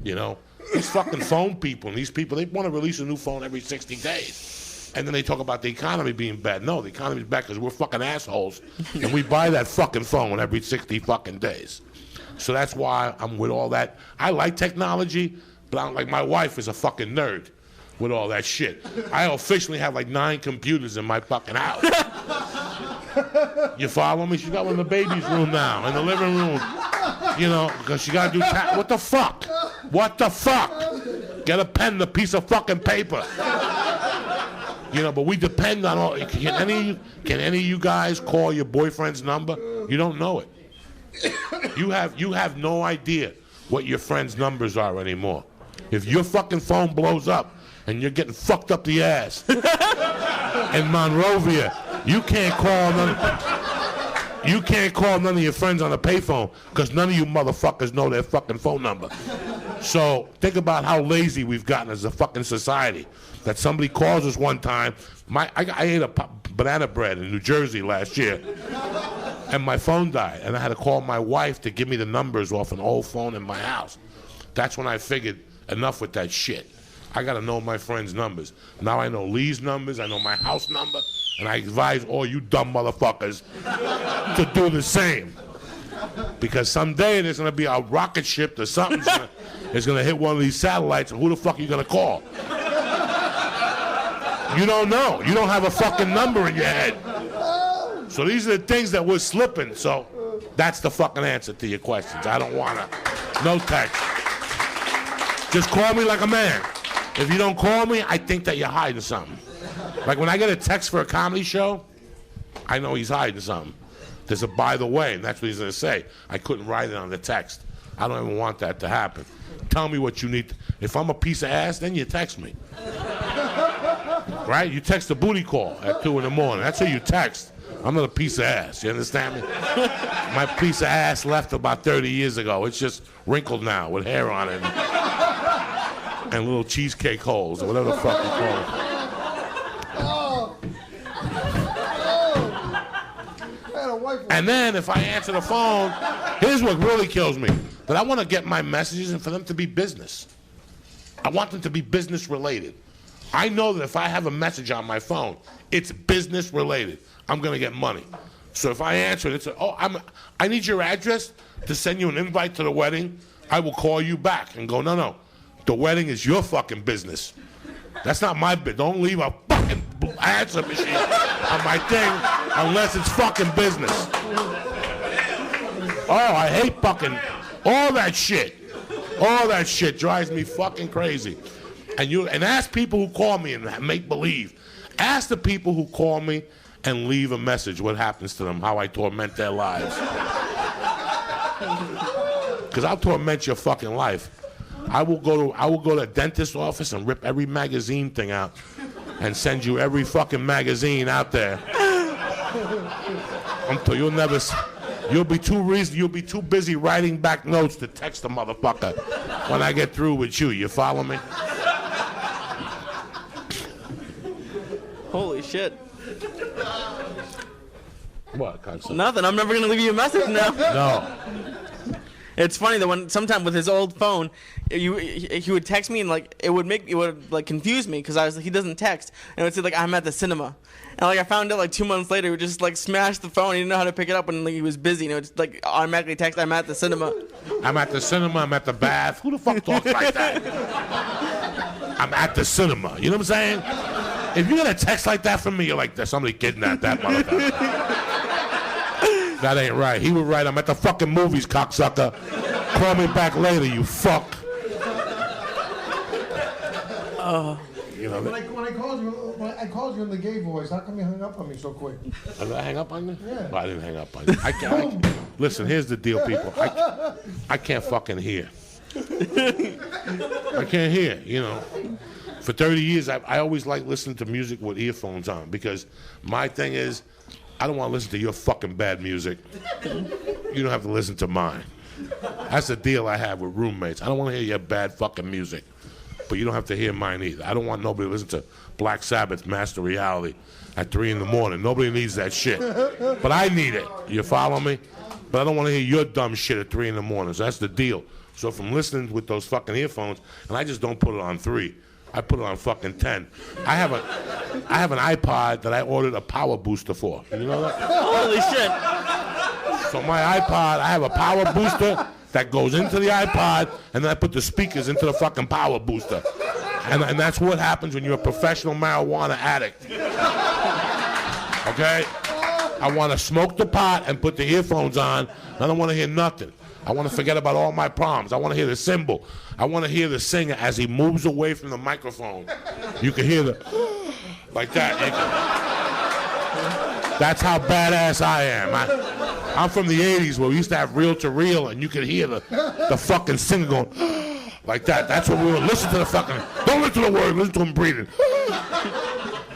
You know? These fucking phone people, and these people, they want to release a new phone every 60 days. And then they talk about the economy being bad. No, the economy's bad because we're fucking assholes. And we buy that fucking phone every 60 fucking days. So that's why I'm with all that. I like technology, but I'm like, my wife is a fucking nerd with all that shit. I officially have like 9 computers in my fucking house. You follow me? She got one in the baby's room now, in the living room. You know, because she got to do what the fuck? What the fuck? Get a pen and a piece of fucking paper. You know, but we depend on all. Can any of you guys call your boyfriend's number? You don't know it. You have no idea what your friends' numbers are anymore. If your fucking phone blows up and you're getting fucked up the ass in Monrovia, you can't call none of your friends on the payphone because none of you motherfuckers know their fucking phone number. So think about how lazy we've gotten as a fucking society. That somebody calls us one time. I ate a banana bread in New Jersey last year, and my phone died, and I had to call my wife to give me the numbers off an old phone in my house. That's when I figured, enough with that shit. I got to know my friends' numbers. Now I know Lee's numbers, I know my house number, and I advise all you dumb motherfuckers to do the same. Because someday there's going to be a rocket ship or something. is going to hit one of these satellites, and who the fuck are you going to call? You don't know. You don't have a fucking number in your head. So these are the things that we're slipping. So that's the fucking answer to your questions. I don't want to. No text. Just call me like a man. If you don't call me, I think that you're hiding something. Like when I get a text for a comedy show, I know he's hiding something. There's a by the way, and that's what he's going to say. I couldn't write it on the text. I don't even want that to happen. Tell me what you need. If I'm a piece of ass, then you text me. Right? You text a booty call at 2 in the morning. That's who you text. I'm not a piece of ass. You understand me? My piece of ass left about 30 years ago. It's just wrinkled now with hair on it. And little cheesecake holes or whatever the fuck you call it. And then if I answer the phone, here's what really kills me. That I want to get my messages and for them to be business. I want them to be business related. I know that if I have a message on my phone, it's business related. I'm going to get money. So if I answer it, it's I need your address to send you an invite to the wedding. I will call you back and go, no. The wedding is your fucking business. That's not my business. Don't leave a fucking answer machine on my thing unless it's fucking business. Oh, I hate fucking all that shit. All that shit drives me fucking crazy. And ask people who call me and make believe. Ask the people who call me and leave a message what happens to them, how I torment their lives. Because I'll torment your fucking life. I will go to a dentist's office and rip every magazine thing out and send you every fucking magazine out there. Until you'll be too busy writing back notes to text the motherfucker when I get through with you. You follow me? Holy shit. What, Constance? Nothing. I'm never gonna leave you a message now. No. It's funny that when sometime with his old phone, he would text me and it would confuse me because he doesn't text and it would say like I'm at the cinema, and I found out 2 months later he would just smash the phone. He didn't know how to pick it up when he was busy, and it would just automatically text I'm at the cinema. I'm at the cinema. I'm at the bath. Who the fuck talks like that? I'm at the cinema. You know what I'm saying? If you get a text like that from me, you're like, there's somebody kidnapped that motherfucker. That ain't right. He would write, I'm at the fucking movies, cocksucker. Call me back later, you fuck. You know, when I called you in the gay voice, how come you hung up on me so quick? Did I hang up on you? Yeah. Well, I didn't hang up on you. Listen, here's the deal, people. I can't fucking hear. I can't hear, you know. For 30 years, I always liked listening to music with earphones on because my thing is, I don't want to listen to your fucking bad music. You don't have to listen to mine. That's the deal I have with roommates. I don't want to hear your bad fucking music, but you don't have to hear mine either. I don't want nobody to listen to Black Sabbath's Master Reality at 3 in the morning. Nobody needs that shit. But I need it. You follow me? But I don't want to hear your dumb shit at 3 in the morning. So that's the deal. So if I'm listening with those fucking earphones, and I just don't put it on 3, I put it on fucking 10. I have an iPod that I ordered a power booster for. You know that? Holy shit. So my iPod, I have a power booster that goes into the iPod, and then I put the speakers into the fucking power booster. And that's what happens when you're a professional marijuana addict. Okay? I want to smoke the pot and put the earphones on. I don't want to hear nothing. I want to forget about all my problems. I want to hear the cymbal. I want to hear the singer as he moves away from the microphone. You can hear like that. That's how badass I am. I'm from the 80s where we used to have reel-to-reel and you could hear the fucking singer going like that. That's what we were. Listen to the fucking, don't listen to the word, listen to him breathing.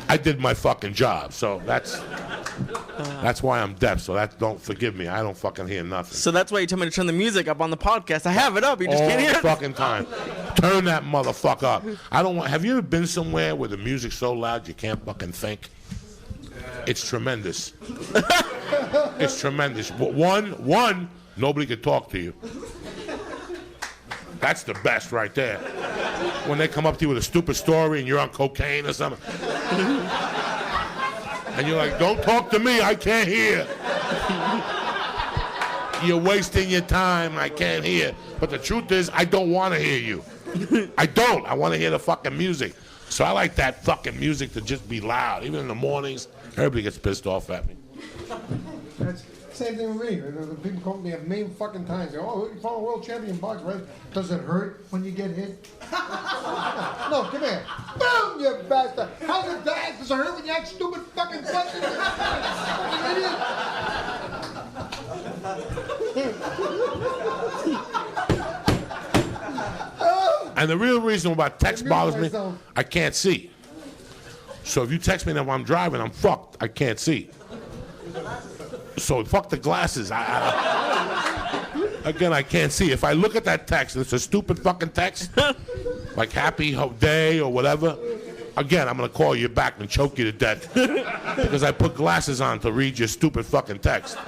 I did my fucking job, so that's why I'm deaf. So don't forgive me. I don't fucking hear nothing. So that's why you told me to turn the music up on the podcast. I have it up. You just can't hear it. All the fucking time. Turn that motherfucker up. Have you ever been somewhere where the music's so loud you can't fucking think? It's tremendous. It's tremendous. One, nobody can talk to you. That's the best right there. When they come up to you with a stupid story and you're on cocaine or something. And you're like, don't talk to me, I can't hear. you're wasting your time. I can't hear. But the truth is, I don't want to hear you. I don't. I want to hear the fucking music. So I like that fucking music to just be loud. Even in the mornings, everybody gets pissed off at me. That's same thing with me. The people call me a million fucking times. They go, oh, you follow World Champion box, right? Does it hurt when you get hit? No, come here. Boom, you bastard. How's it that? Does it hurt when you act stupid fucking question? And the real reason why text bothers me, I can't see. So if you text me that while I'm driving, I'm fucked. I can't see. So fuck the glasses. Again, I can't see. If I look at that text and it's a stupid fucking text, like happy day or whatever, again, I'm going to call you back and choke you to death because I put glasses on to read your stupid fucking text.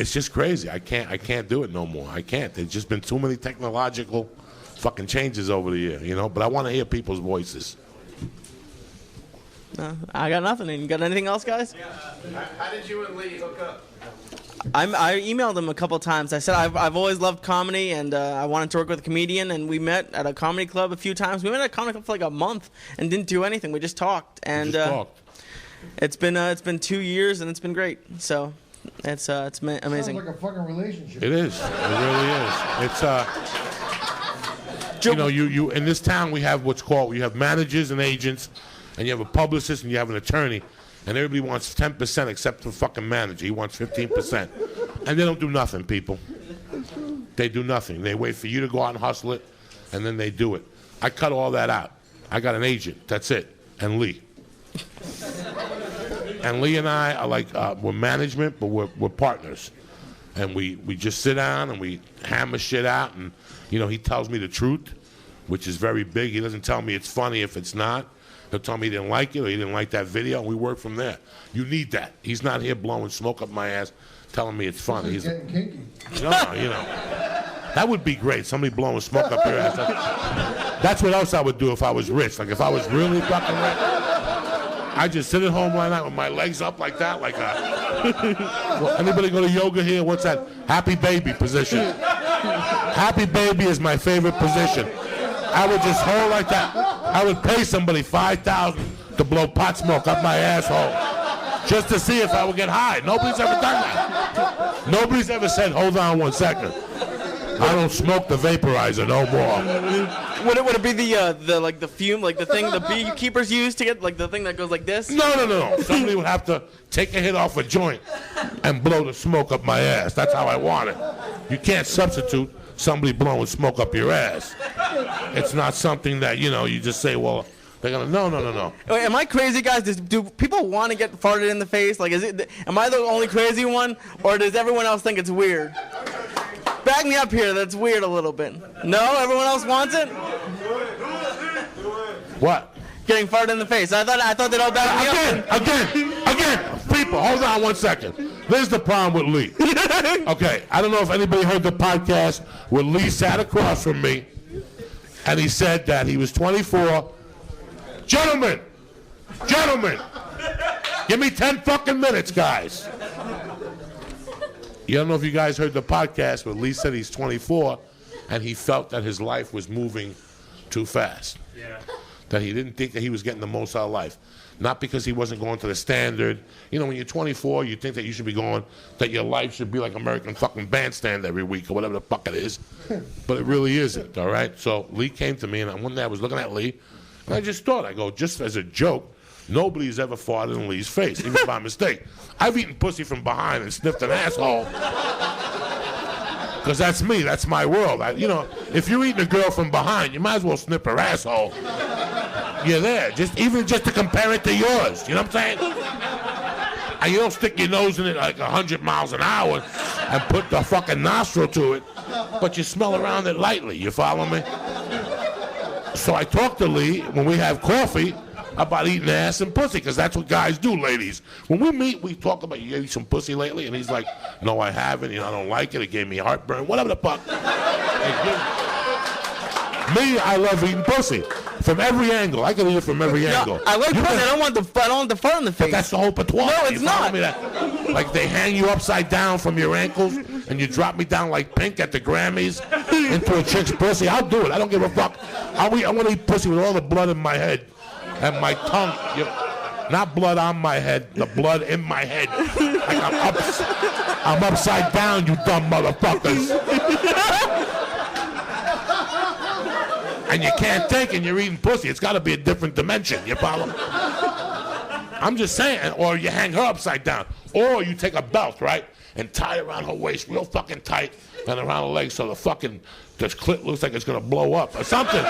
It's just crazy. I can't do it no more. I can't. There's just been too many technological fucking changes over the year, you know? But I want to hear people's voices. I got nothing. You got anything else, guys? Yeah. How did you and Lee hook up? I emailed him a couple times. I said I've always loved comedy, and I wanted to work with a comedian, and we met at a comedy club a few times. We met at a comedy club for like a month and didn't do anything. We just talked. And it's been 2 years, and it's been great. So it's amazing. Sounds like a fucking relationship. It is. It really is. It's you know, you in this town we have what's called, you have managers and agents, and you have a publicist and you have an attorney, and everybody wants 10% except the fucking manager. He wants 15%. And they don't do nothing, people. They do nothing. They wait for you to go out and hustle it, and then they do it. I cut all that out. I got an agent. That's it. And Lee. And Lee and I are like, we're management, but we're partners. And we just sit down and we hammer shit out, and, you know, he tells me the truth, which is very big. He doesn't tell me it's funny if it's not. He'll tell me he didn't like it or he didn't like that video, and we work from there. You need that. He's not here blowing smoke up my ass, telling me it's funny. He's getting kinky. No, you know. That would be great. Somebody blowing smoke up your ass. That's what else I would do if I was rich. Like if I was really fucking rich, I'd just sit at home one night with my legs up like that, like well, anybody go to yoga here? What's that? Happy baby position. Happy baby is my favorite position. I would just hold like that. I would pay somebody $5,000 to blow pot smoke up my asshole just to see if I would get high. Nobody's ever done that. Nobody's ever said, hold on 1 second. I don't smoke the vaporizer no more. Would it be the fume, like the thing the beekeepers use to get, like the thing that goes like this? No. Somebody would have to take a hit off a joint and blow the smoke up my ass. That's how I want it. You can't substitute somebody blowing smoke up your ass. It's not something that, you know, you just say, well, they're gonna, no. Wait, am I crazy, guys? Do people want to get farted in the face? Like, am I the only crazy one, or does everyone else think it's weird? Back me up here. That's weird a little bit. No, everyone else wants it. What? Getting farted in the face. I thought they'd all back me up. Again. People, hold on 1 second. There's the problem with Lee. Okay, I don't know if anybody heard the podcast where Lee sat across from me and he said that he was 24. Gentlemen, give me 10 fucking minutes, guys. You don't know if you guys heard the podcast where Lee said he's 24 and he felt that his life was moving too fast. Yeah. That he didn't think that he was getting the most out of life. Not because he wasn't going to the standard. You know, when you're 24, you think that you should be going, that your life should be like American fucking Bandstand every week or whatever the fuck it is. But it really isn't, all right? So Lee came to me, and one day I was looking at Lee, and I just thought, I go, just as a joke, nobody's ever farted in Lee's face, even by mistake. I've eaten pussy from behind and sniffed an asshole. Because that's me. That's my world. You know, if you're eating a girl from behind, you might as well sniff her asshole. You're there. Even just to compare it to yours. You know what I'm saying? And you don't stick your nose in it like 100 miles an hour and put the fucking nostril to it, but you smell around it lightly. You follow me? So I talked to Lee when we have coffee about eating ass and pussy, because that's what guys do, ladies. When we meet, we talk about, you ate some pussy lately? And he's like, no, I haven't. You know, I don't like it. It gave me heartburn. Whatever the fuck. Me, I love eating pussy. From every angle. I can eat it from every angle. I like pussy. I don't want the fur in the face. But that's the whole patois. No, it's You follow not. me? Like they hang you upside down from your ankles and you drop me down like Pink at the Grammys into a chick's pussy. I'll do it. I don't give a fuck. I want to eat pussy with all the blood in my head and my tongue. Not blood on my head, the blood in my head. Like I'm upside down, you dumb motherfuckers. And you can't think and you're eating pussy. It's got to be a different dimension. You follow? I'm just saying. Or you hang her upside down. Or you take a belt, right? And tie it around her waist real fucking tight and around her legs so the clit looks like it's going to blow up or something.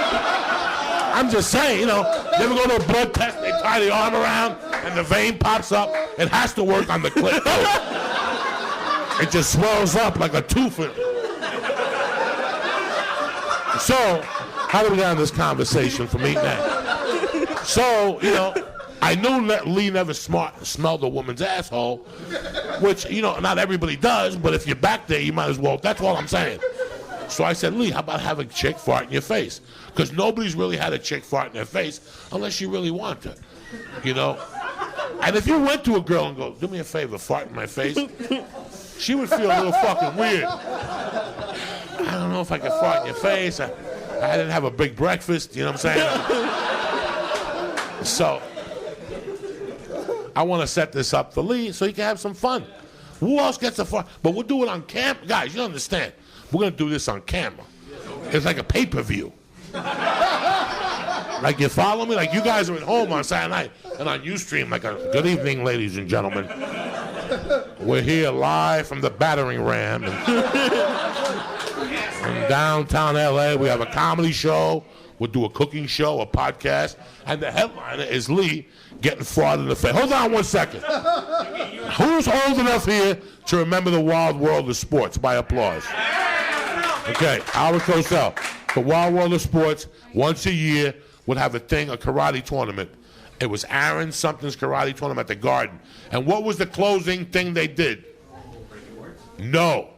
I'm just saying, you ever go to a blood test, they tie the arm around and the vein pops up. It has to work on the clit, too. It just swells up like a tooth. So, how do we get on this conversation from eating that? So, I knew that Lee never smelled a woman's asshole, which, not everybody does, but if you're back there, you might as well. That's all I'm saying. So I said, Lee, how about having a chick fart in your face? Because nobody's really had a chick fart in their face unless you really want to, And if you went to a girl and go, do me a favor, fart in my face, she would feel a little fucking weird. I don't know if I can fart in your face. I didn't have a big breakfast, you know what I'm saying? So I want to set this up for Lee so he can have some fun. Who else gets a fart? But we'll do it on camera. Guys, you understand. We're going to do this on camera. It's like a pay-per-view. Like, you follow me? Like, you guys are at home on Saturday night and on Ustream, like, good evening, ladies and gentlemen. We're here live from the battering ram in downtown L.A. We have a comedy show. We'll do a cooking show, a podcast, and the headliner is Lee getting farted in the face. Hold on one second. Who's old enough here to remember the Wild World of Sports by applause? Okay, Howard Cosell. The Wild World of Sports, once a year, would have a karate tournament. It was Aaron something's karate tournament at the Garden. And what was the closing thing they did? No.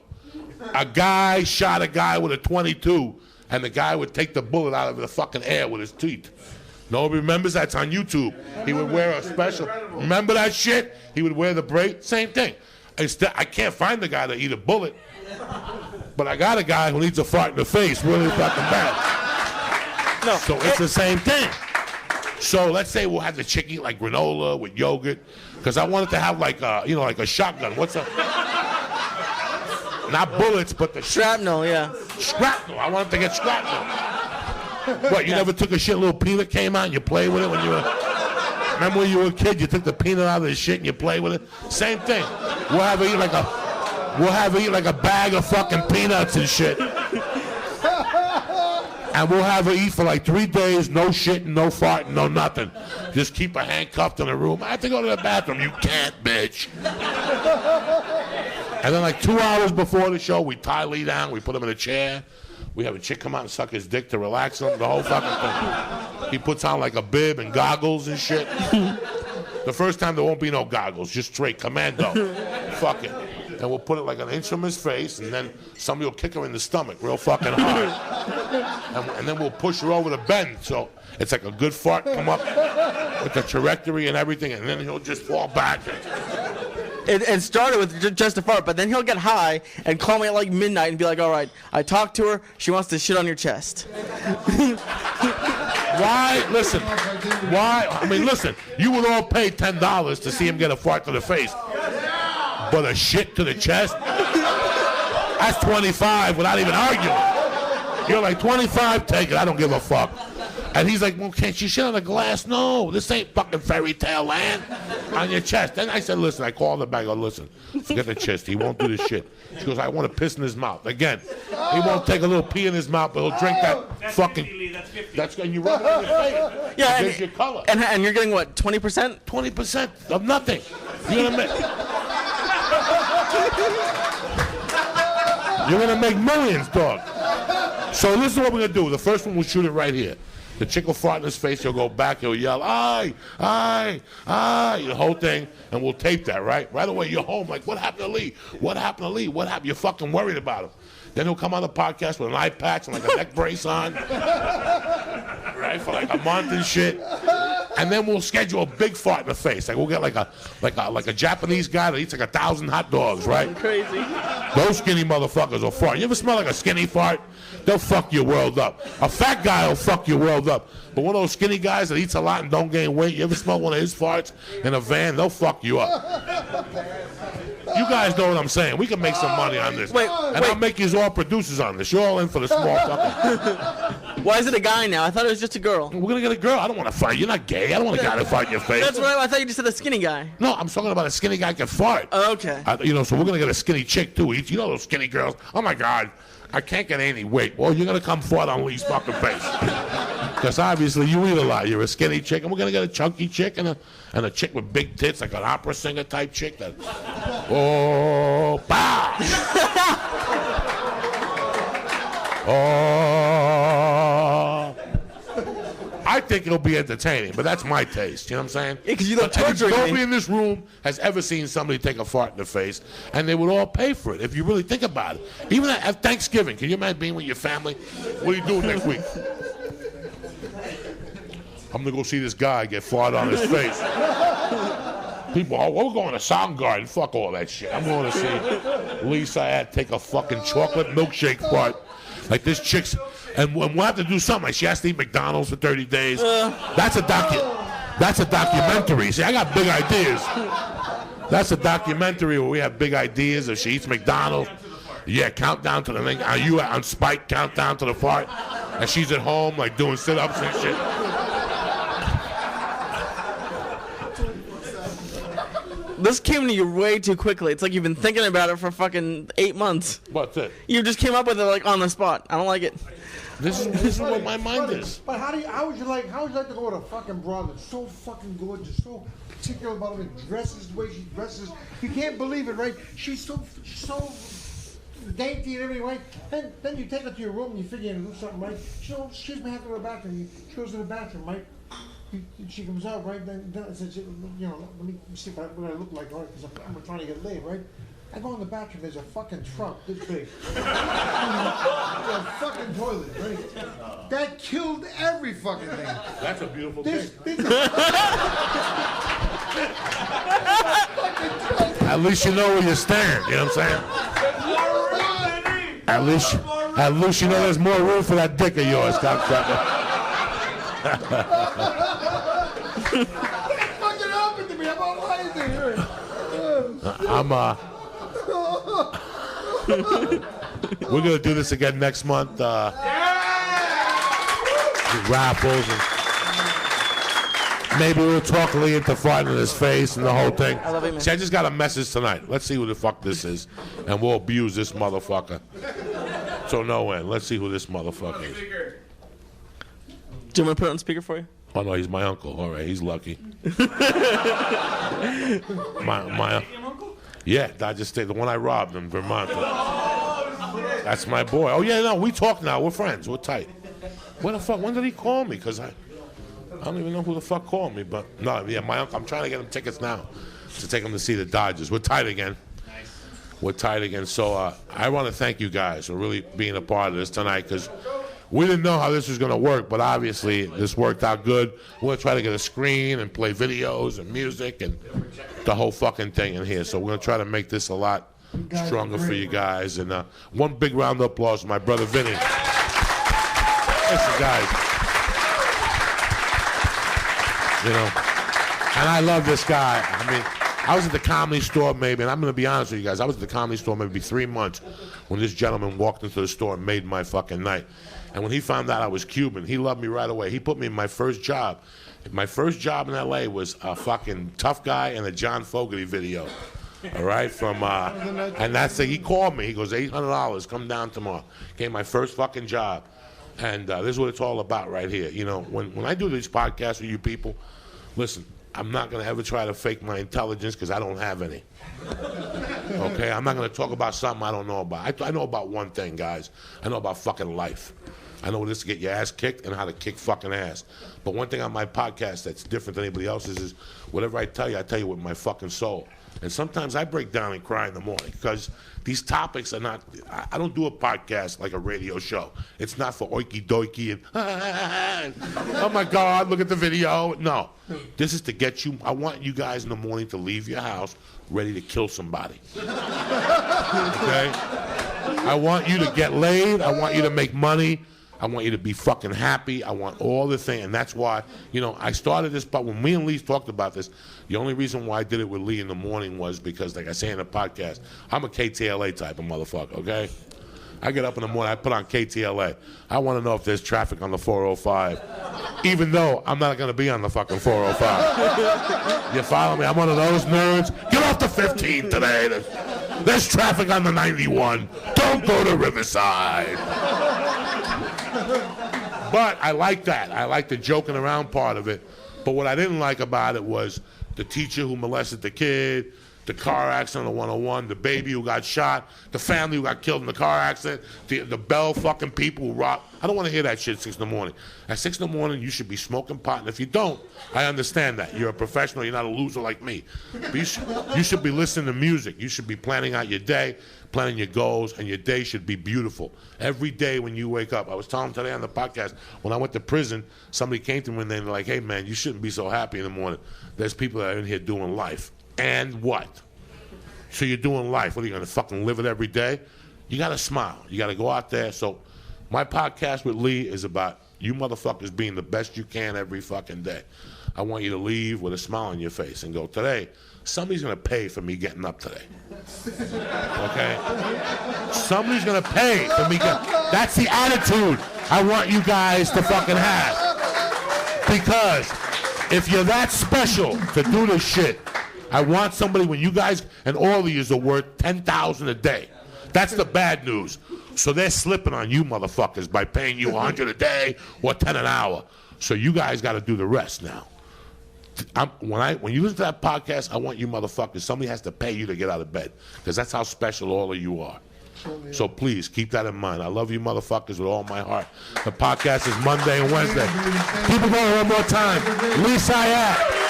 A guy shot a guy with a .22, and the guy would take the bullet out of the fucking air with his teeth. Nobody remembers? That's on YouTube. He would wear a special. Remember that shit? He would wear the braid. Same thing. I can't find the guy to eat a bullet, but I got a guy who needs a fart in the face really fucking bad. No. So it's the same thing. So let's say we'll have the chick eat like granola with yogurt, because I wanted to have like a shotgun. What's a not bullets, but the shrapnel, yeah. Shrapnel. I wanted to get shrapnel. What, you never took a shit, little peanut came out and you played with it when you were... Remember when you were a kid, you took the peanut out of the shit and you played with it? Same thing. We'll have her eat like a bag of fucking peanuts and shit. And we'll have her eat for like 3 days, no shitting, no farting, no nothing. Just keep her handcuffed in a room. I have to go to the bathroom. You can't, bitch. And then like 2 hours before the show, we tie Lee down, we put him in a chair. We have a chick come out and suck his dick to relax him, the whole fucking thing. He puts on like a bib and goggles and shit. The first time there won't be no goggles, just straight commando. Fuck it. And we'll put it like an inch from his face, and then somebody will kick her in the stomach real fucking hard. And then we'll push her over the bend, so it's like a good fart come up with the trajectory and everything, and then he'll just fall back. It started with just a fart, but then he'll get high and call me at like midnight and be like, all right, I talked to her, she wants to shit on your chest. Why? Listen. Why? I mean, listen, you would all pay $10 to see him get a fart to the face. But a shit to the chest? That's 25 without even arguing. You're like, 25, take it, I don't give a fuck. And he's like, well, can't you shit on the glass? No, this ain't fucking fairy tale land. On your chest. Then I said, listen, I called her back. I go, listen, forget the chest. He won't do this shit. She goes, I want to piss in his mouth. Again, he won't take a little pee in his mouth, but he'll drink that fucking... 50, that's 50. That's and you rub it in your face. Yeah, it gives you color. And you're getting what, 20%? 20% of nothing. You're gonna make millions, dog. So this is what we're gonna do. The first one, we'll shoot it right here. The chick will fart in his face, he'll go back, he'll yell, aye, aye, aye, the whole thing, and we'll tape that, right? Right away, you're home, like, what happened to Lee? What happened to Lee? What happened? You're fucking worried about him. Then he'll come on the podcast with an eye patch and like a neck brace on. Right? right, for like a month and shit. And then we'll schedule a big fart in the face. Like we'll get like a Japanese guy that eats like 1,000 hot dogs, right? Crazy. Those skinny motherfuckers will fart. You ever smell like a skinny fart? They'll fuck your world up. A fat guy will fuck your world up. But one of those skinny guys that eats a lot and don't gain weight, you ever smell one of his farts in a van? They'll fuck you up. You guys know what I'm saying. We can make some money on this. I'll make you all producers on this. You're all in for the small fucking. Why is it a guy now? I thought it was just a girl. We're going to get a girl. I don't want to fight. You're not gay. I don't want a guy to fight in your face. That's right. I thought you just said a skinny guy. No, I'm talking about a skinny guy can fart. Oh, okay. So we're going to get a skinny chick, too. You know those skinny girls. Oh, my God. I can't get any weight. Well, you're going to come fart on Lee's fucking face. Because obviously you eat a lot. You're a skinny chick. And we're going to get a chunky chick and a chick with big tits, like an opera singer type chick. That, oh, bah! Oh. I think it'll be entertaining, but that's my taste. You know what I'm saying? Yeah, because you don't torture me. Nobody in this room has ever seen somebody take a fart in the face, and they would all pay for it if you really think about it. Even at Thanksgiving, can you imagine being with your family? What are you doing next week? I'm going to go see this guy get farted on his face. People, we're going to Soundgarden. Fuck all that shit. I'm going to see Lisa Ad take a fucking chocolate milkshake fart. Like this chick's, and we'll have to do something. Like she has to eat McDonald's for 30 days. That's a documentary. See, I got big ideas. That's a documentary where we have big ideas. If she eats McDonald's, yeah, countdown to the thing. Are you on Spike? Countdown to the fart. And she's at home, like doing sit-ups and shit. This came to you way too quickly. It's like you've been thinking about it for fucking 8 months. What's it? You just came up with it like on the spot. I don't like it. This is what my mind is. But how would you like to go with a fucking broad that's so fucking gorgeous, so particular about her dresses, the way she dresses. You can't believe it, right? She's so dainty and everything, right? Then you take her to your room and you figure you're gonna do something, right? She goes, excuse me, I have to go to the bathroom. She goes to the bathroom, right? She comes out, right? Then I said, you know, let me see what I look like, right? Because I'm trying to get laid, right? I go in the bathroom, there's a fucking trunk this big. A fucking toilet, right? That killed every fucking thing. That's a beautiful thing. At least you know where you stand, you know what I'm saying? At least you know there's more room for that dick of yours, cocksucker. That fucking happened to me. I'm all lying to here. We're gonna do this again next month. Raffles and maybe we'll talk Lee into farting in his face and the whole thing. I love you, man. See, I just got a message tonight. Let's see who the fuck this is, and we'll abuse this motherfucker. So no end. Let's see who this motherfucker is. Do you want me to put it on speaker for you? Oh no, he's my uncle. All right, he's lucky. my yeah, Dodger State, the one I robbed in Vermont. That's my boy. Oh yeah, no, we talk now. We're friends. We're tight. When the fuck? When did he call me? Cause I don't even know who the fuck called me. But no, yeah, my uncle. I'm trying to get him tickets now to take him to see the Dodgers. We're tight again. We're tight again. So I want to thank you guys for really being a part of this tonight, because we didn't know how this was going to work, but obviously this worked out good. We're going to try to get a screen and play videos and music and the whole fucking thing in here. So we're going to try to make this a lot stronger for you guys. And one big round of applause for my brother Vinny. Listen, guys. You know, and I love this guy. I mean, I was at the Comedy Store maybe, and I'm going to be honest with you guys, I was at the Comedy Store maybe 3 months when this gentleman walked into the store and made my fucking night. And when he found out I was Cuban, he loved me right away. He put me in my first job. My first job in L.A. was a fucking Tough Guy and a John Fogerty video. All right? And that's it. He called me. He goes, $800, come down tomorrow. Came my first fucking job. And this is what it's all about right here. You know, when I do these podcasts with you people, listen, I'm not going to ever try to fake my intelligence because I don't have any. Okay? I'm not going to talk about something I don't know about. I know about one thing, guys. I know about fucking life. I know what it is to get your ass kicked and how to kick fucking ass. But one thing on my podcast that's different than anybody else's is whatever I tell you with my fucking soul. And sometimes I break down and cry in the morning because these topics are not, I don't do a podcast like a radio show. It's not for oiky doiky and, oh my God, look at the video. No, this is to get you, I want you guys in the morning to leave your house ready to kill somebody. Okay? I want you to get laid. I want you to make money. I want you to be fucking happy. I want all the things. And that's why, I started this, but when me and Lee talked about this, the only reason why I did it with Lee in the morning was because, like I say in the podcast, I'm a KTLA type of motherfucker, okay? I get up in the morning, I put on KTLA. I want to know if there's traffic on the 405, even though I'm not going to be on the fucking 405. You follow me? I'm one of those nerds. Get off the 15 today. There's traffic on the 91. Don't go to Riverside. But I like that. I like the joking around part of it. But what I didn't like about it was the teacher who molested the kid, the car accident on the 101, the baby who got shot, the family who got killed in the car accident, the Bell fucking people who robbed. I don't want to hear that shit at 6 in the morning. At 6 in the morning, you should be smoking pot. And if you don't, I understand that. You're a professional. You're not a loser like me. But you should be listening to music. You should be planning out your day, planning your goals, and your day should be beautiful. Every day when you wake up, I was telling today on the podcast, when I went to prison, somebody came to me and they're like, hey, man, you shouldn't be so happy in the morning. There's people that are in here doing life. And what? So you're doing life. What are you going to fucking live it every day? You got to smile. You got to go out there. So my podcast with Lee is about you motherfuckers being the best you can every fucking day. I want you to leave with a smile on your face and go, today, somebody's going to pay for me getting up today. Okay? Somebody's going to pay for me getting up. That's the attitude I want you guys to fucking have. Because if you're that special to do this shit, I want somebody, when you guys, and all of you are worth $10,000 a day. That's the bad news. So they're slipping on you motherfuckers by paying you $100 a day or $10 an hour. So you guys got to do the rest now. When you listen to that podcast, I want you motherfuckers, somebody has to pay you to get out of bed, because that's how special all of you are. So please keep that in mind. I love you motherfuckers with all my heart. The podcast is Monday and Wednesday. Keep it going one more time. Lee Sayat.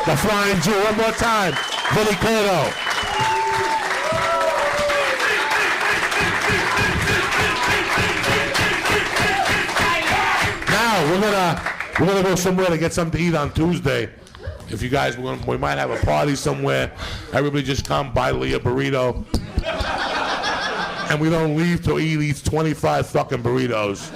The Flying Jew, one more time. Vinny Curto. Now we're gonna go somewhere to get something to eat on Tuesday. If you guys, we might have a party somewhere. Everybody just come, buy Lee a burrito, and we don't leave till he eats 25 fucking burritos.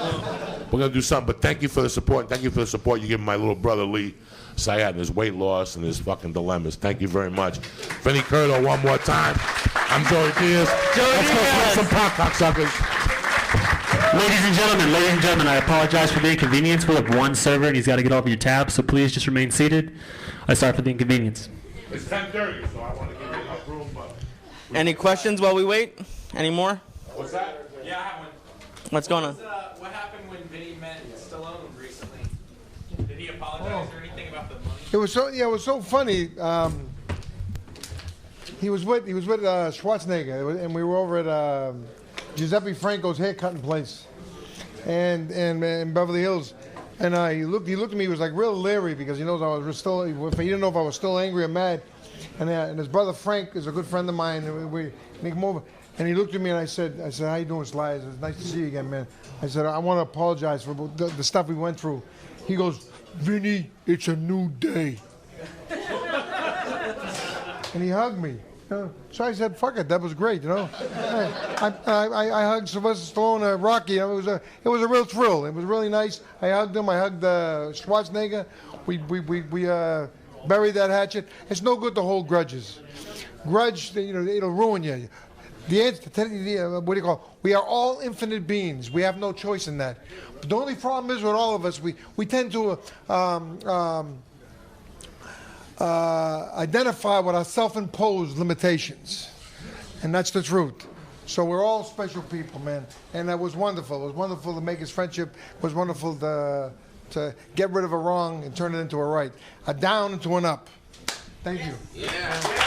We're gonna do something. But thank you for the support. And thank you for the support you give my little brother Lee Sayat and his weight loss and his fucking dilemmas. Thank you very much. Vinny Curto, one more time. I'm Joey Diaz. Let's go smoke some pot, cocksuckers. Ladies and gentlemen, I apologize for the inconvenience. We have one server and he's got to get over your tab, so please just remain seated. I sorry for the inconvenience. It's 10:30, so I want to give you enough room. But Any questions while we wait? Any more? what's that? Yeah, I have one. What's going on? What happened when Vinny met Stallone recently? Did he apologize or anything about the money? It was so funny. He was with Schwarzenegger, and we were over at Giuseppe Franco's haircutting place, and in Beverly Hills. And he looked at me. He was like real leery because he knows I was still. He didn't know if I was still angry or mad. And his brother Frank is a good friend of mine. And we come over, and he looked at me and I said, "How you doing, Sly? It's nice to see you again, man." I said, "I want to apologize for the stuff we went through." He goes, "Vinny, it's a new day." And he hugged me. So I said, "Fuck it, that was great." I hugged Sylvester Stallone, Rocky. It was a real thrill. It was really nice. I hugged him. I hugged Schwarzenegger. We buried that hatchet. It's no good to hold grudges. Grudge, it'll ruin you. The answer, what do you call it? We are all infinite beings. We have no choice in that. But the only problem is with all of us, we tend to identify with our self-imposed limitations, and that's the truth. So we're all special people, man, and that was wonderful. It was wonderful to make his friendship. It was wonderful to get rid of a wrong and turn it into a right, a down into an up. Thank you. Yeah.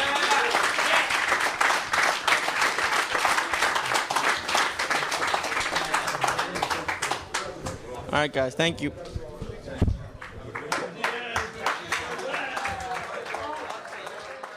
All right, guys. Thank you.